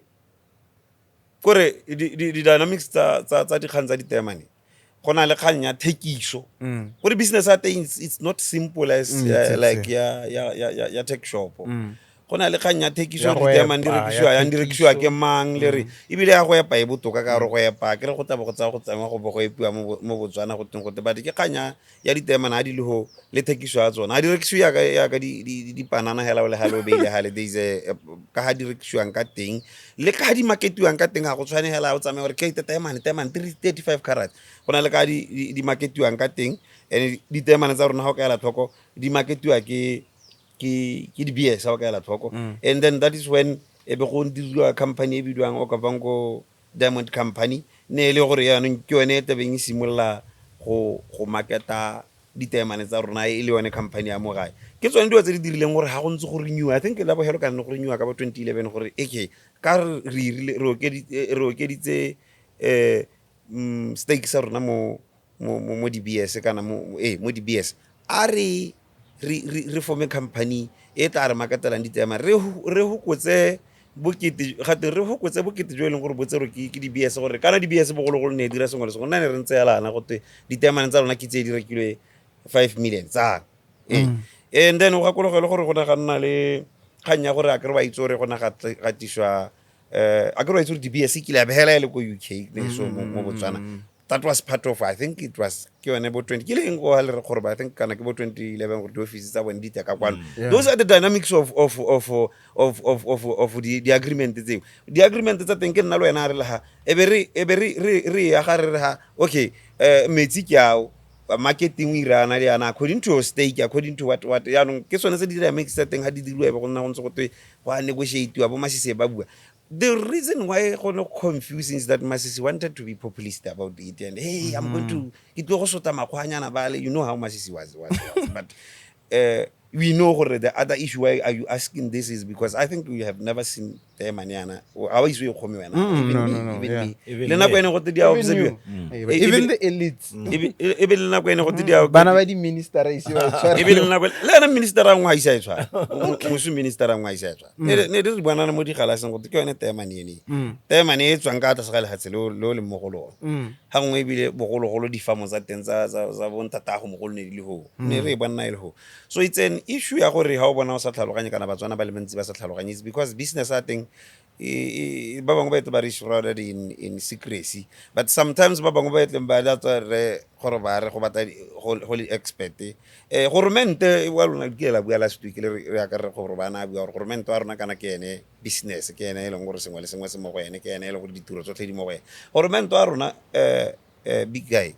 di dynamics tsa dikgang tsa ditemane gona le kgang ya thekiso gore business at it's not simple as like ya tech shop gona le kgang ya thekiso ditemane di rekisiwa ke mang le re ibile ya go epa e botoka ka gore go epa ke re go taba go tsa go tsama go bo go epiwa mo Botswana go teng go te ba ke kganya ya ditemane a di le ho le thekiso ya tsona a di rekisiwa ya ka di panana hela le halo beile holidays ka ha di rekisiwang ka teng le ka di marketiwang ka teng ga go tshwane hela o tsama gore ke temane 35 karat gona le ka di marketiwang ka teng and di temane tsa rona ha o ka ela tlhoko di marketiwa ke di BS ha o ka ela tlhoko and then that is when e be go dirwa company e bidiwang o ka bango Diamond Company ne le gore ya no ke yone e tebeng simolla go marketa ditemane tsa rona e le yone company ya mo gae ke tsone dio tse di dirileng gore ha go ntse go renew I think la bo helo kana go renew ka ba 2011 gore ka re okeditse stake sa rona mo DBS kana mo DBS a re form company e tla re makatelang ditema re hokotse bokete gate re hokotse bokete jo e leng gore botsero ke DBS gore kana DBS bogologolo ne dira sengwe le sengwe nna ne re ntse yalana gote ditemane tsa rona ke tse di rekilwe 5 million tsa and then o gakologela gore go na ga nna le kganya gore a ke re ba itse gore go na ga tishwa a ke re ba itse gore DBS ke le behela le ko UK ne so mo Botswana that was part of I think it was ke yone bo 20 ke leng go ha le re Kgoroba I think kana ke bo 2011 gore di office tsa bone di tla ka kwano those are the dynamics of the agreement tseo the agreement tsa teng ke nna le wena re le ha e be re ya ga re ha okay metsi ke ao marketing we rana le yana according to your stake according to what ya no ke sone se di dynamics tsa teng ha di dirwe e be go nna go ntse go twe go negotiate wa bo Masisi ba bua. The reason why it's confusing is that Masisi wanted to be populist about it and hey I'm going to it go sota makhwanyana bale you know how Masisi was but we know the other issue why are you asking this is because I think we have never seen the maniana how is we come when even na kwena go te dia even the elites even na kwena go te dia bana ba di minister ise ba tshwara even na kwena le na minister a ngwa isa etshwa mosu minister a ngwa isa etshwa ne re bona na mo di galaseng go te ke yone temane e tswang ka ta segale hatselo lo le mogolo ha ngwe ebile bogologolo di famo tsa teng tsa bontata go mogolo ne di le ho ne re bona ile ho so it's an issue ya gore ha o bona o sa tlhaloganye kana Batswana ba le mentsi ba sa tlhaloganye is because business a teng ba bangwe ba etse ba re shrouded in secrecy but sometimes ba bangwe ba etse ba datsa re gore ba re go bata holy expert government wa lona ke la bua last week le re ka re gore bana bua gore government wa rona kana ke ene business ke ene e leng gore sengwe le sengwe se mo go ene ke ene e leng gore ditiro tsotlhe di mo go ene government wa rona big guy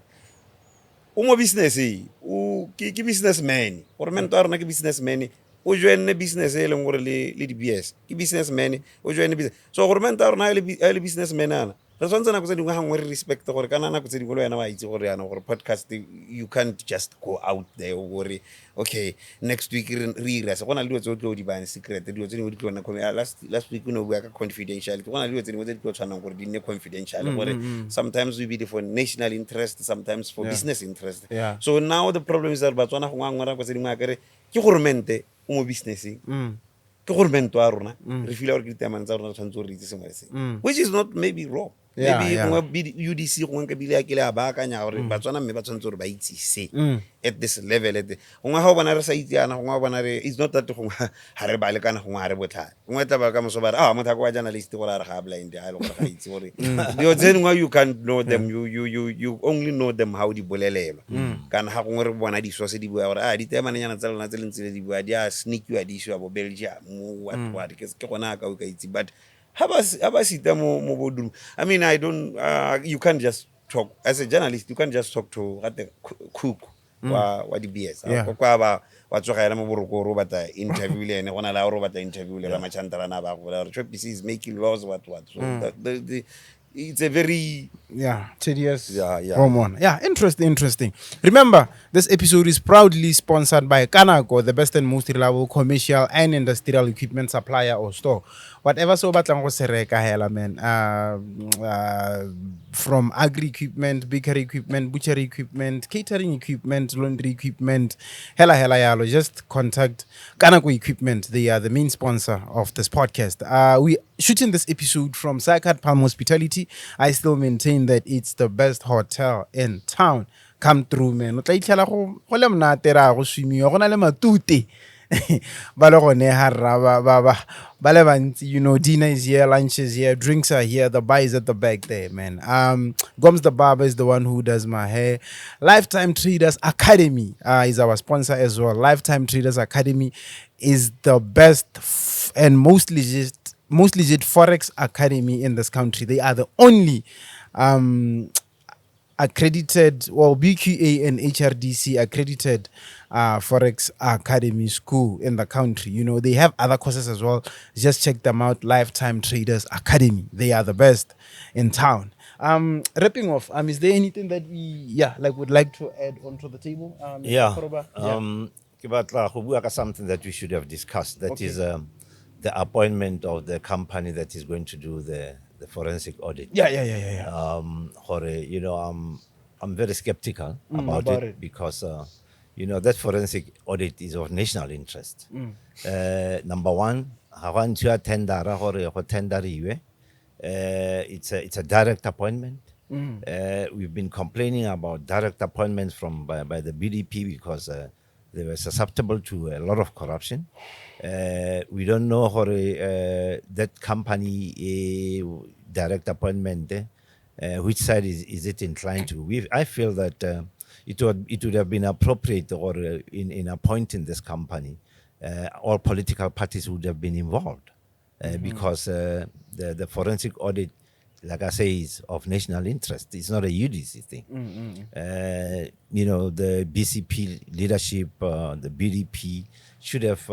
o mo business o ke businessman government wa rona ke businessman o joine business e leng gore le DBS ke businessman o joine business so government wa rona le businessman ana re tshwantse na go tse dingwe gangwe re respect gore kana na go tse dingwe le wena wa itse gore yana gore podcast you can't just go out there gore okay next week re ira se gona le dilo tse o tlo di bane secret dilo tse dingwe di tlo na last week no bua ka confidential gona le dilo tse dingwe tse di tlo tshwanang gore di nne confidential gore sometimes we be for national interest sometimes for business interest so now the problem is that Batswana go ngwa go tse dingwe a kere ke government o mo businessing ke gore mento a rona re feel gore ke ditamane tsa rona re tshwanetse gore re itse sengwe le sengwe, which is not maybe wrong. Yeah, Maybe yeah. UDC gongwe ka bile a kile a baakanya gore batswana mme ba tshwanetse gore ba itse se at this level gongwe ga o bona re sa itseana gongwe o bona re it's not that gongwe ga re ba lekana gongwe ga re botlhale gongwe tla ba ka moso ba re mothako wa journalist gore a re ga blind a le gore ga itse gore dilo tse dingwe you can't know them, you only know them how di bolelelwa kana ga gongwe re bona disource di bua gore ditemananyana tsa lona tse le ntse le di bua di a sneakiwa di iswa bo Belgium what ke gona ka o ka itse. But I mean, I don't. You can't just talk as a journalist. You can't just talk to the cook wa di BS. Kwa ba wa tsoga ela mo boroko ro batla interview le ene gona la ro batla interview le Ramachandra na ba go la Morupisi is making laws what. So it's a very tedious. Yeah. Interesting. Remember, this episode is proudly sponsored by Kanako, the best and most reliable commercial and industrial equipment supplier or store. Whatever so batlang go se reka hela man, from agri equipment, bakery equipment, butchery equipment, catering equipment, laundry equipment, hela yalo, just contact Kanako Equipment. They are the main sponsor of this podcast. We shooting this episode from Cycad Palm Hospitality. I still maintain that it's the best hotel in town. Come through, man. O tla itlhela go le mnate ra go swimiwa go na le matute ba le gone harra ba le bantsi, you know, dinner is here, lunch is here, drinks are here, the bar is at the back there, man. Gomz the Barber is the one who does my hair. Lifetime Traders Academy is our sponsor as well. Lifetime Traders Academy is the best and most legit forex academy in this country. They are the only accredited, BQA and HRDC accredited forex academy school in the country. You know, they have other courses as well. Just check them out. Lifetime Traders Academy. They are the best in town. Wrapping off, is there anything that we would like to add onto the table? Kgoroba? Something that we should have discussed. That is the appointment of the company that is going to do the forensic audit. You know, I'm very skeptical about it because that forensic audit is of national interest. Number one, it's a direct appointment. We've been complaining about direct appointments by the BDP because they were susceptible to a lot of corruption. We don't know how that company direct appointment, which side is it inclined to? I feel that it would have been appropriate, or in appointing this company, all political parties would have been involved because the forensic audit, like I say, is of national interest. It's not a UDC thing. You know, the BCP leadership, the BDP should have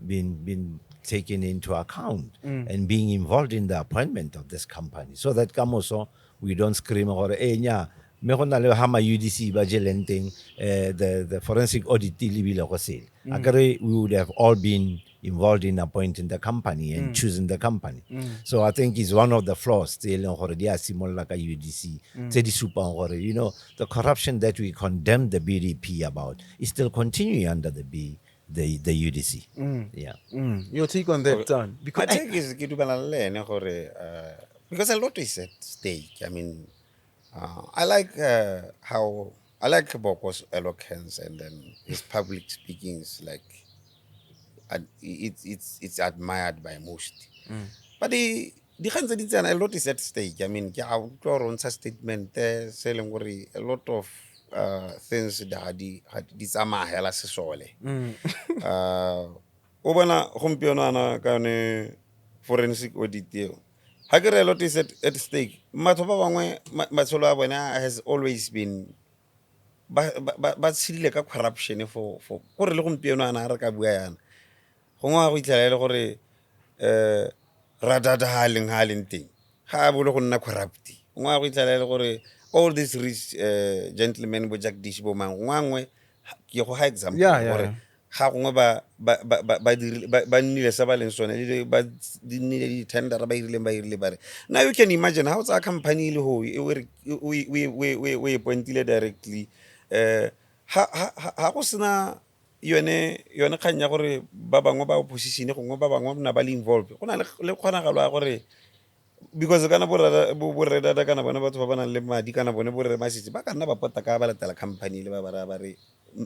been taken into account and being involved in the appointment of this company, so that also we don't scream or the forensic audit we would have all been involved in appointing the company and choosing the company. So I think it's one of the flaws still UDC. You know, the corruption that we condemn the BDP about is still continuing under the UDC. Your take on that, Don? Because I think it's because a lot is at stake. I mean, I like Boko's eloquence, and then his public speaking is like it's admired by most. But the a lot is at stake. I mean, statement saying a lot of things that these are my hella sesole. Obana Hompiona kane forensic audit. Hagere a lot is at stake. Matsola has always been but still like a corruption for Hompiona and Arakabuyan. Honga we tell gore radada haling thing. Habulona corrupti. Honga we tell gore all these rich gentlemen with Jack Dishboman, one way, you example. How ba nile sabaleng sone ba di nile tender ba ile ba. Now you can imagine how a company le ho we pointile directly ha go sena yone kganya gore ba bangwe ba opposition gongwe ba bangwe na ba le involved go na le kgonagalo ya gore because kana borredada kana bone batho ba ba nang le madi kana bone borre Masisi ba ka nna ba pota ka ba latela company le ba ba re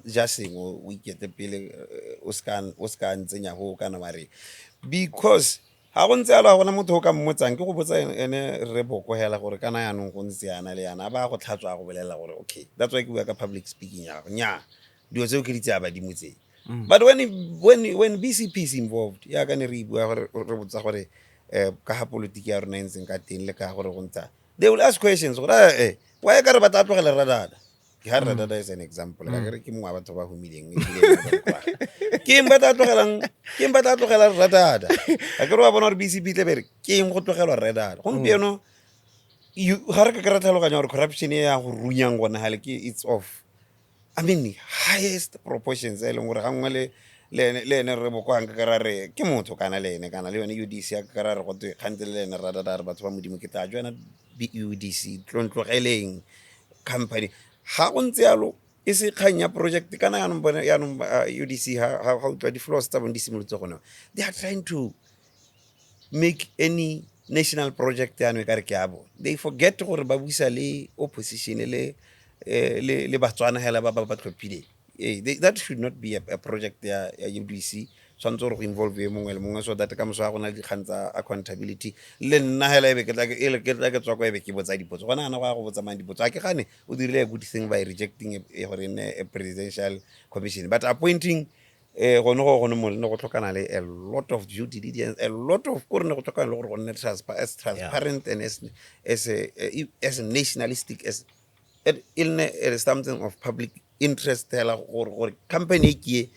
ja sengwe o ikete pele o ska ntsenya go kana mare because ha go ntse alo gona motho o ka mmotsang ke go botsa ene re boko hela gore kana yanong go ntse yana le yana ba go tlhatswa go bolela gore okay that's why ke bua ka public speaking ya nya dio tseo ke ditse ba dimotse but when BCP is involved ya ka ne re bua gore re botsa gore ka ha politiki ya rona ntseng ka teng le ka gore go ntsa they will ask questions gore why ka re ba tatlogela radada ke ha radada is an example ka re ke mongwe wa batho ba humileng ke mba tatlogela radada ka re wa bona gore BCP tle bere ke eng go tlogelwa radada gompieno ga re ka re tlhaloganya gore corruption ya go runyang gona hale ke it's of I mean highest proportions e leng gore gangwe le ene re boko hanga ka re ke motho kana le ene kana le yone UDC ya ka re go twe khantele le ene radada re batho ba modimo ke ta joina UDC tlontlogileng company ha go ntse yalo e se kganya project kana yanong UDC ha utwa di floors tsa bondi simolotse gona they are trying to make any national project ya no ka re ke abo they forget gore ba buisa le opposition le batswana hela ba tlhophile that should not be a project ya UDC swantse go involve mongwe le mongwe so that ka moso ga gona di kgantsa accountability le nna hela ebe ke tla ke tswa go ebe ke botsa dipotso gona ana go botsa mang dipotso a ke gane o dirile a good thing by rejecting gore a presidential commission but appointing gono mo le go tlhokana le a lot of due diligence a lot of gore go tlhokana le gore go nne as transparent and as nationalistic as it something of public interest hela gore company ke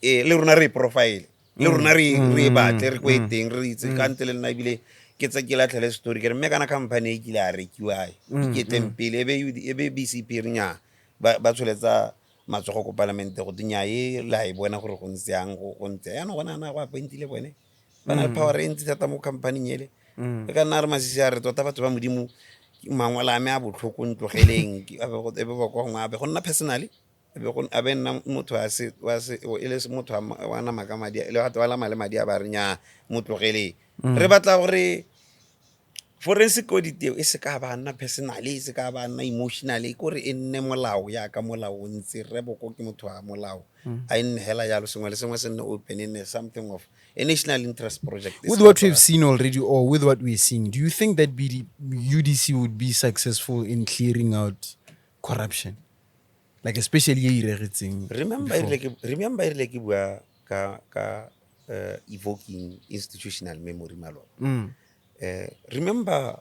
le rona re profile le rona re batle re kweteng re itse ka ntele nna ibile ke tsa ke latlhele story ke re mme kana company ke la rekiwa ke tempele ebe BCP renya ba tsholetsa matsogo go parliament go dinya la e bona gore go ntse yang go ntse ya no gona na go appointile bone bana power entity tata mo company nyele ka nna re Masisi a re tota batho ba modimo mangwala me a botlhoko ntlogeleng ebe ba go ngwa be go nna personally abe nna motho e le motho wa na makamadi le batho ba la male madi a ba renya motlogele re batla gore forensic audit e se ka ba nna personally e se ka ba nna emotionally gore e nne molao ya ka molao ntse re boko ke motho wa molao a nne hela yalo sengwe le sengwe se nne open in something of a national interest project with what we've seen already or with what we're seeing do you think that UDC would be successful in clearing out corruption like especially remember like bua ka evoking institutional memory malo remember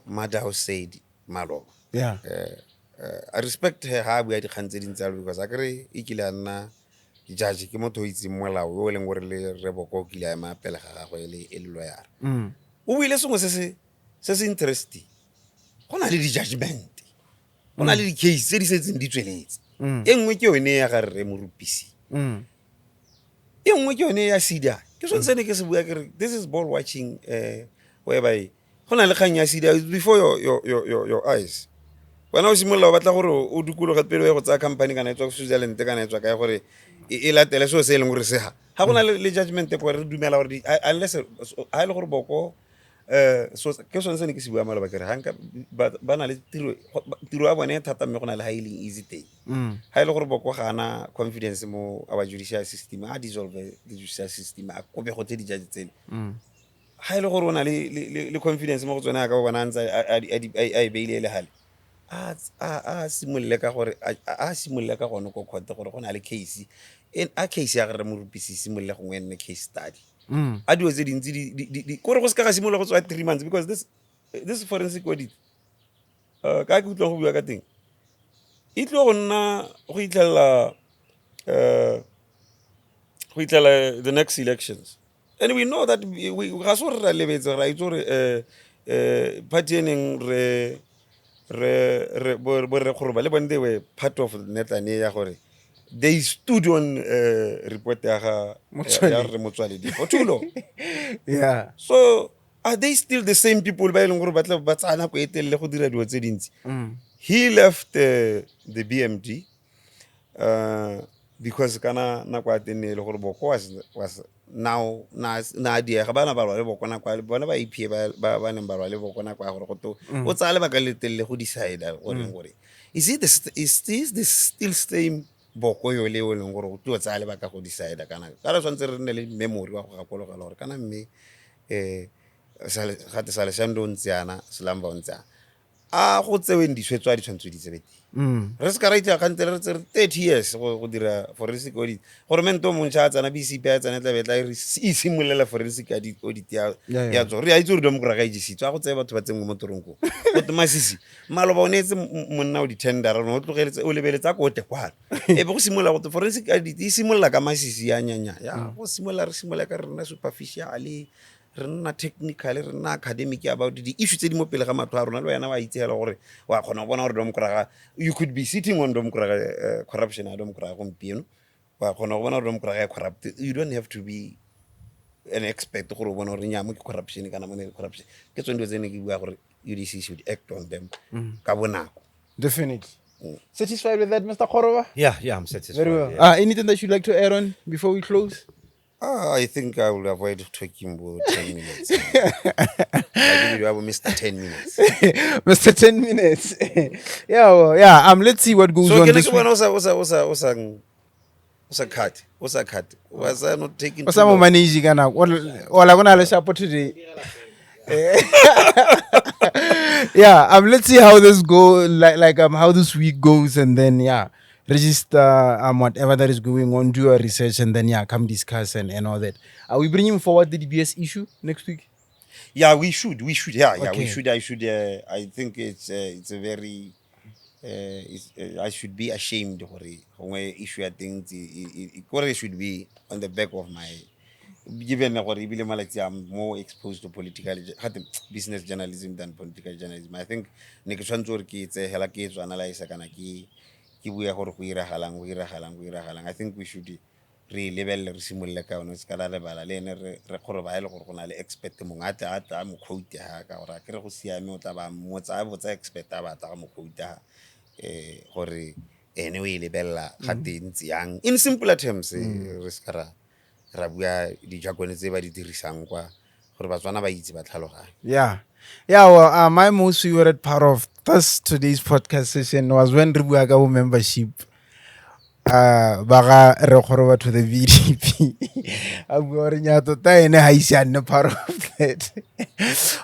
Madao said malo yeah I respect her ha bua di khantse dintsalo because a kere e kile nna judge ke motho itse molao o leng gore le re boko kile ya mapele ga gagwe e le lawyer o buile sengwe se interesting go na le di judgment go na le di case tse di setseng di tsweletse e nngwe ke yone ya ga re Morupisi e nngwe ke yone ya Sida ke so tsene ke se bua ke this is ball watching whereby go na le kganya Sida before your eyes wena o simolla o batla gore o dikulo ga pele go tsa company kana etswa Switzerland kana etswa ka gore e latele so se leng gore se ha gona le judgment ko re dumela gore unless ha ile gore boko so ke so ntse ne ke se bua malo ba kere hanka ba na le tiro a bone thata mme go na le highly easy day ha ile gore boko gana confidence mo our judicial system a dissolve the judicial system a kobe go tse di judge tsene ha ile gore ona le confidence mo go tsena ka bona ntse a beile le hale a simolle ka gore a simolle ka gone go khote gore go na le case a case ya re Morupisi simolle go ngwenne case study a diwe tse dintsi di gore go se ka ga simolle go tswa 3 months because this forensic audit ka ke utlo go bua ka teng e tlo go nna go itlela the next elections and we know that we ga so re lebetse ra itse gore party eneng re Kgoroba le bone they were part of Netane ya gore they stood on report ya ga re Motswaledi for too long yeah so are they still the same people ba ileng gore ba tla ba tsana go etelle go dira diwo tse dintsi he left the BMD because kana nako a tenne le gore boko was now na dia ga bana ba le boko na kwa bona ba iphe ba neng ba le boko na kwa gore go to o tsale ba ka le telle go decide gore is this still same boko yo le o leng gore o tlo tsale ba ka go decide kana swantse re nne le memory wa go gakologa gore kana mme Saleshandos yana Slumber ntsa a go tsewe diswetswa di tshwantse di tsebete re se ka ra itla kantele re tsere 30 years go dira forensic audit gore mento montsha tsana BCP ya tsana tla betla e simolola forensic audit ya tsore ya itse re dom kra ga ijisitswa go tseba batho ba tsengwe mo toronko go to Masisi maloba o netse monna o di tender no tlogeletse o lebeletsa ko te kwa e be go simola go to forensic audit e simolla ka Masisi ya nyanya ya go simola re simola ka rena superficially re nna technical re nna academic about the issue tse di mo pele ga matho a rona le wena wa itsela gore wa khona go bona gore dom kra you could be sitting on dom kra corruption a dom kra gompieno wa khona go bona gore dom kra corrupt. You don't have to be an expert gore bona gore nya mo corruption kana mo corruption ke tsone tsene ke bua gore UDC should act on them ka bonako. Definitely. Satisfied with that, Mr. Kgoroba? Yeah, I'm satisfied. Very well. Yeah. Anything that you'd like to add on before we close? I think I will avoid talking about 10 minutes. I think you have Mr. 10 minutes. Mr. 10 minutes. Yeah. Let's see what goes on this week. What's a cut? Was I not taking? What's some managing kana? All I wanna support today. Yeah. Let's see how this go. How this week goes, and then register whatever that is going on, do your research, and then come discuss and all that. Are we bringing forward the DBS issue next week? Yeah, we should. Yeah, Okay. we should. I think it's a very. I should be ashamed for the issue. I think it should be on the back of my. Given I'm more exposed to business journalism than political journalism. I think it's a hell to analyze I think we should re-level re ka ono ska la lebala le ne re Kgoroba ile gore gona le expert mongata ata mo quote ha ka gore ke re go siame o taba motsa botsa expert ba ta mo quote ha gore anyway lebella ga tentsi yang in simpler terms re ska ra bua di jakone tse ba di dirisang kwa gore ba tswana ba itse ba tlhaloganya. Well, my most favorite part of today's podcast session was when Ribuagawo membership baga re Kgoroba to the BDP. I'm going to part of that.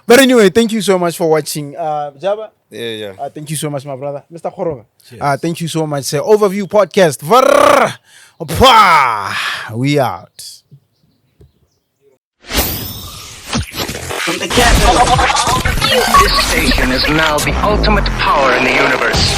But anyway, thank you so much for watching. Jaba? Yeah. Thank you so much, my brother. Mr. Kgoroba. Thank you so much. Overview podcast. We out. From the capital, this station is now the ultimate power in the universe.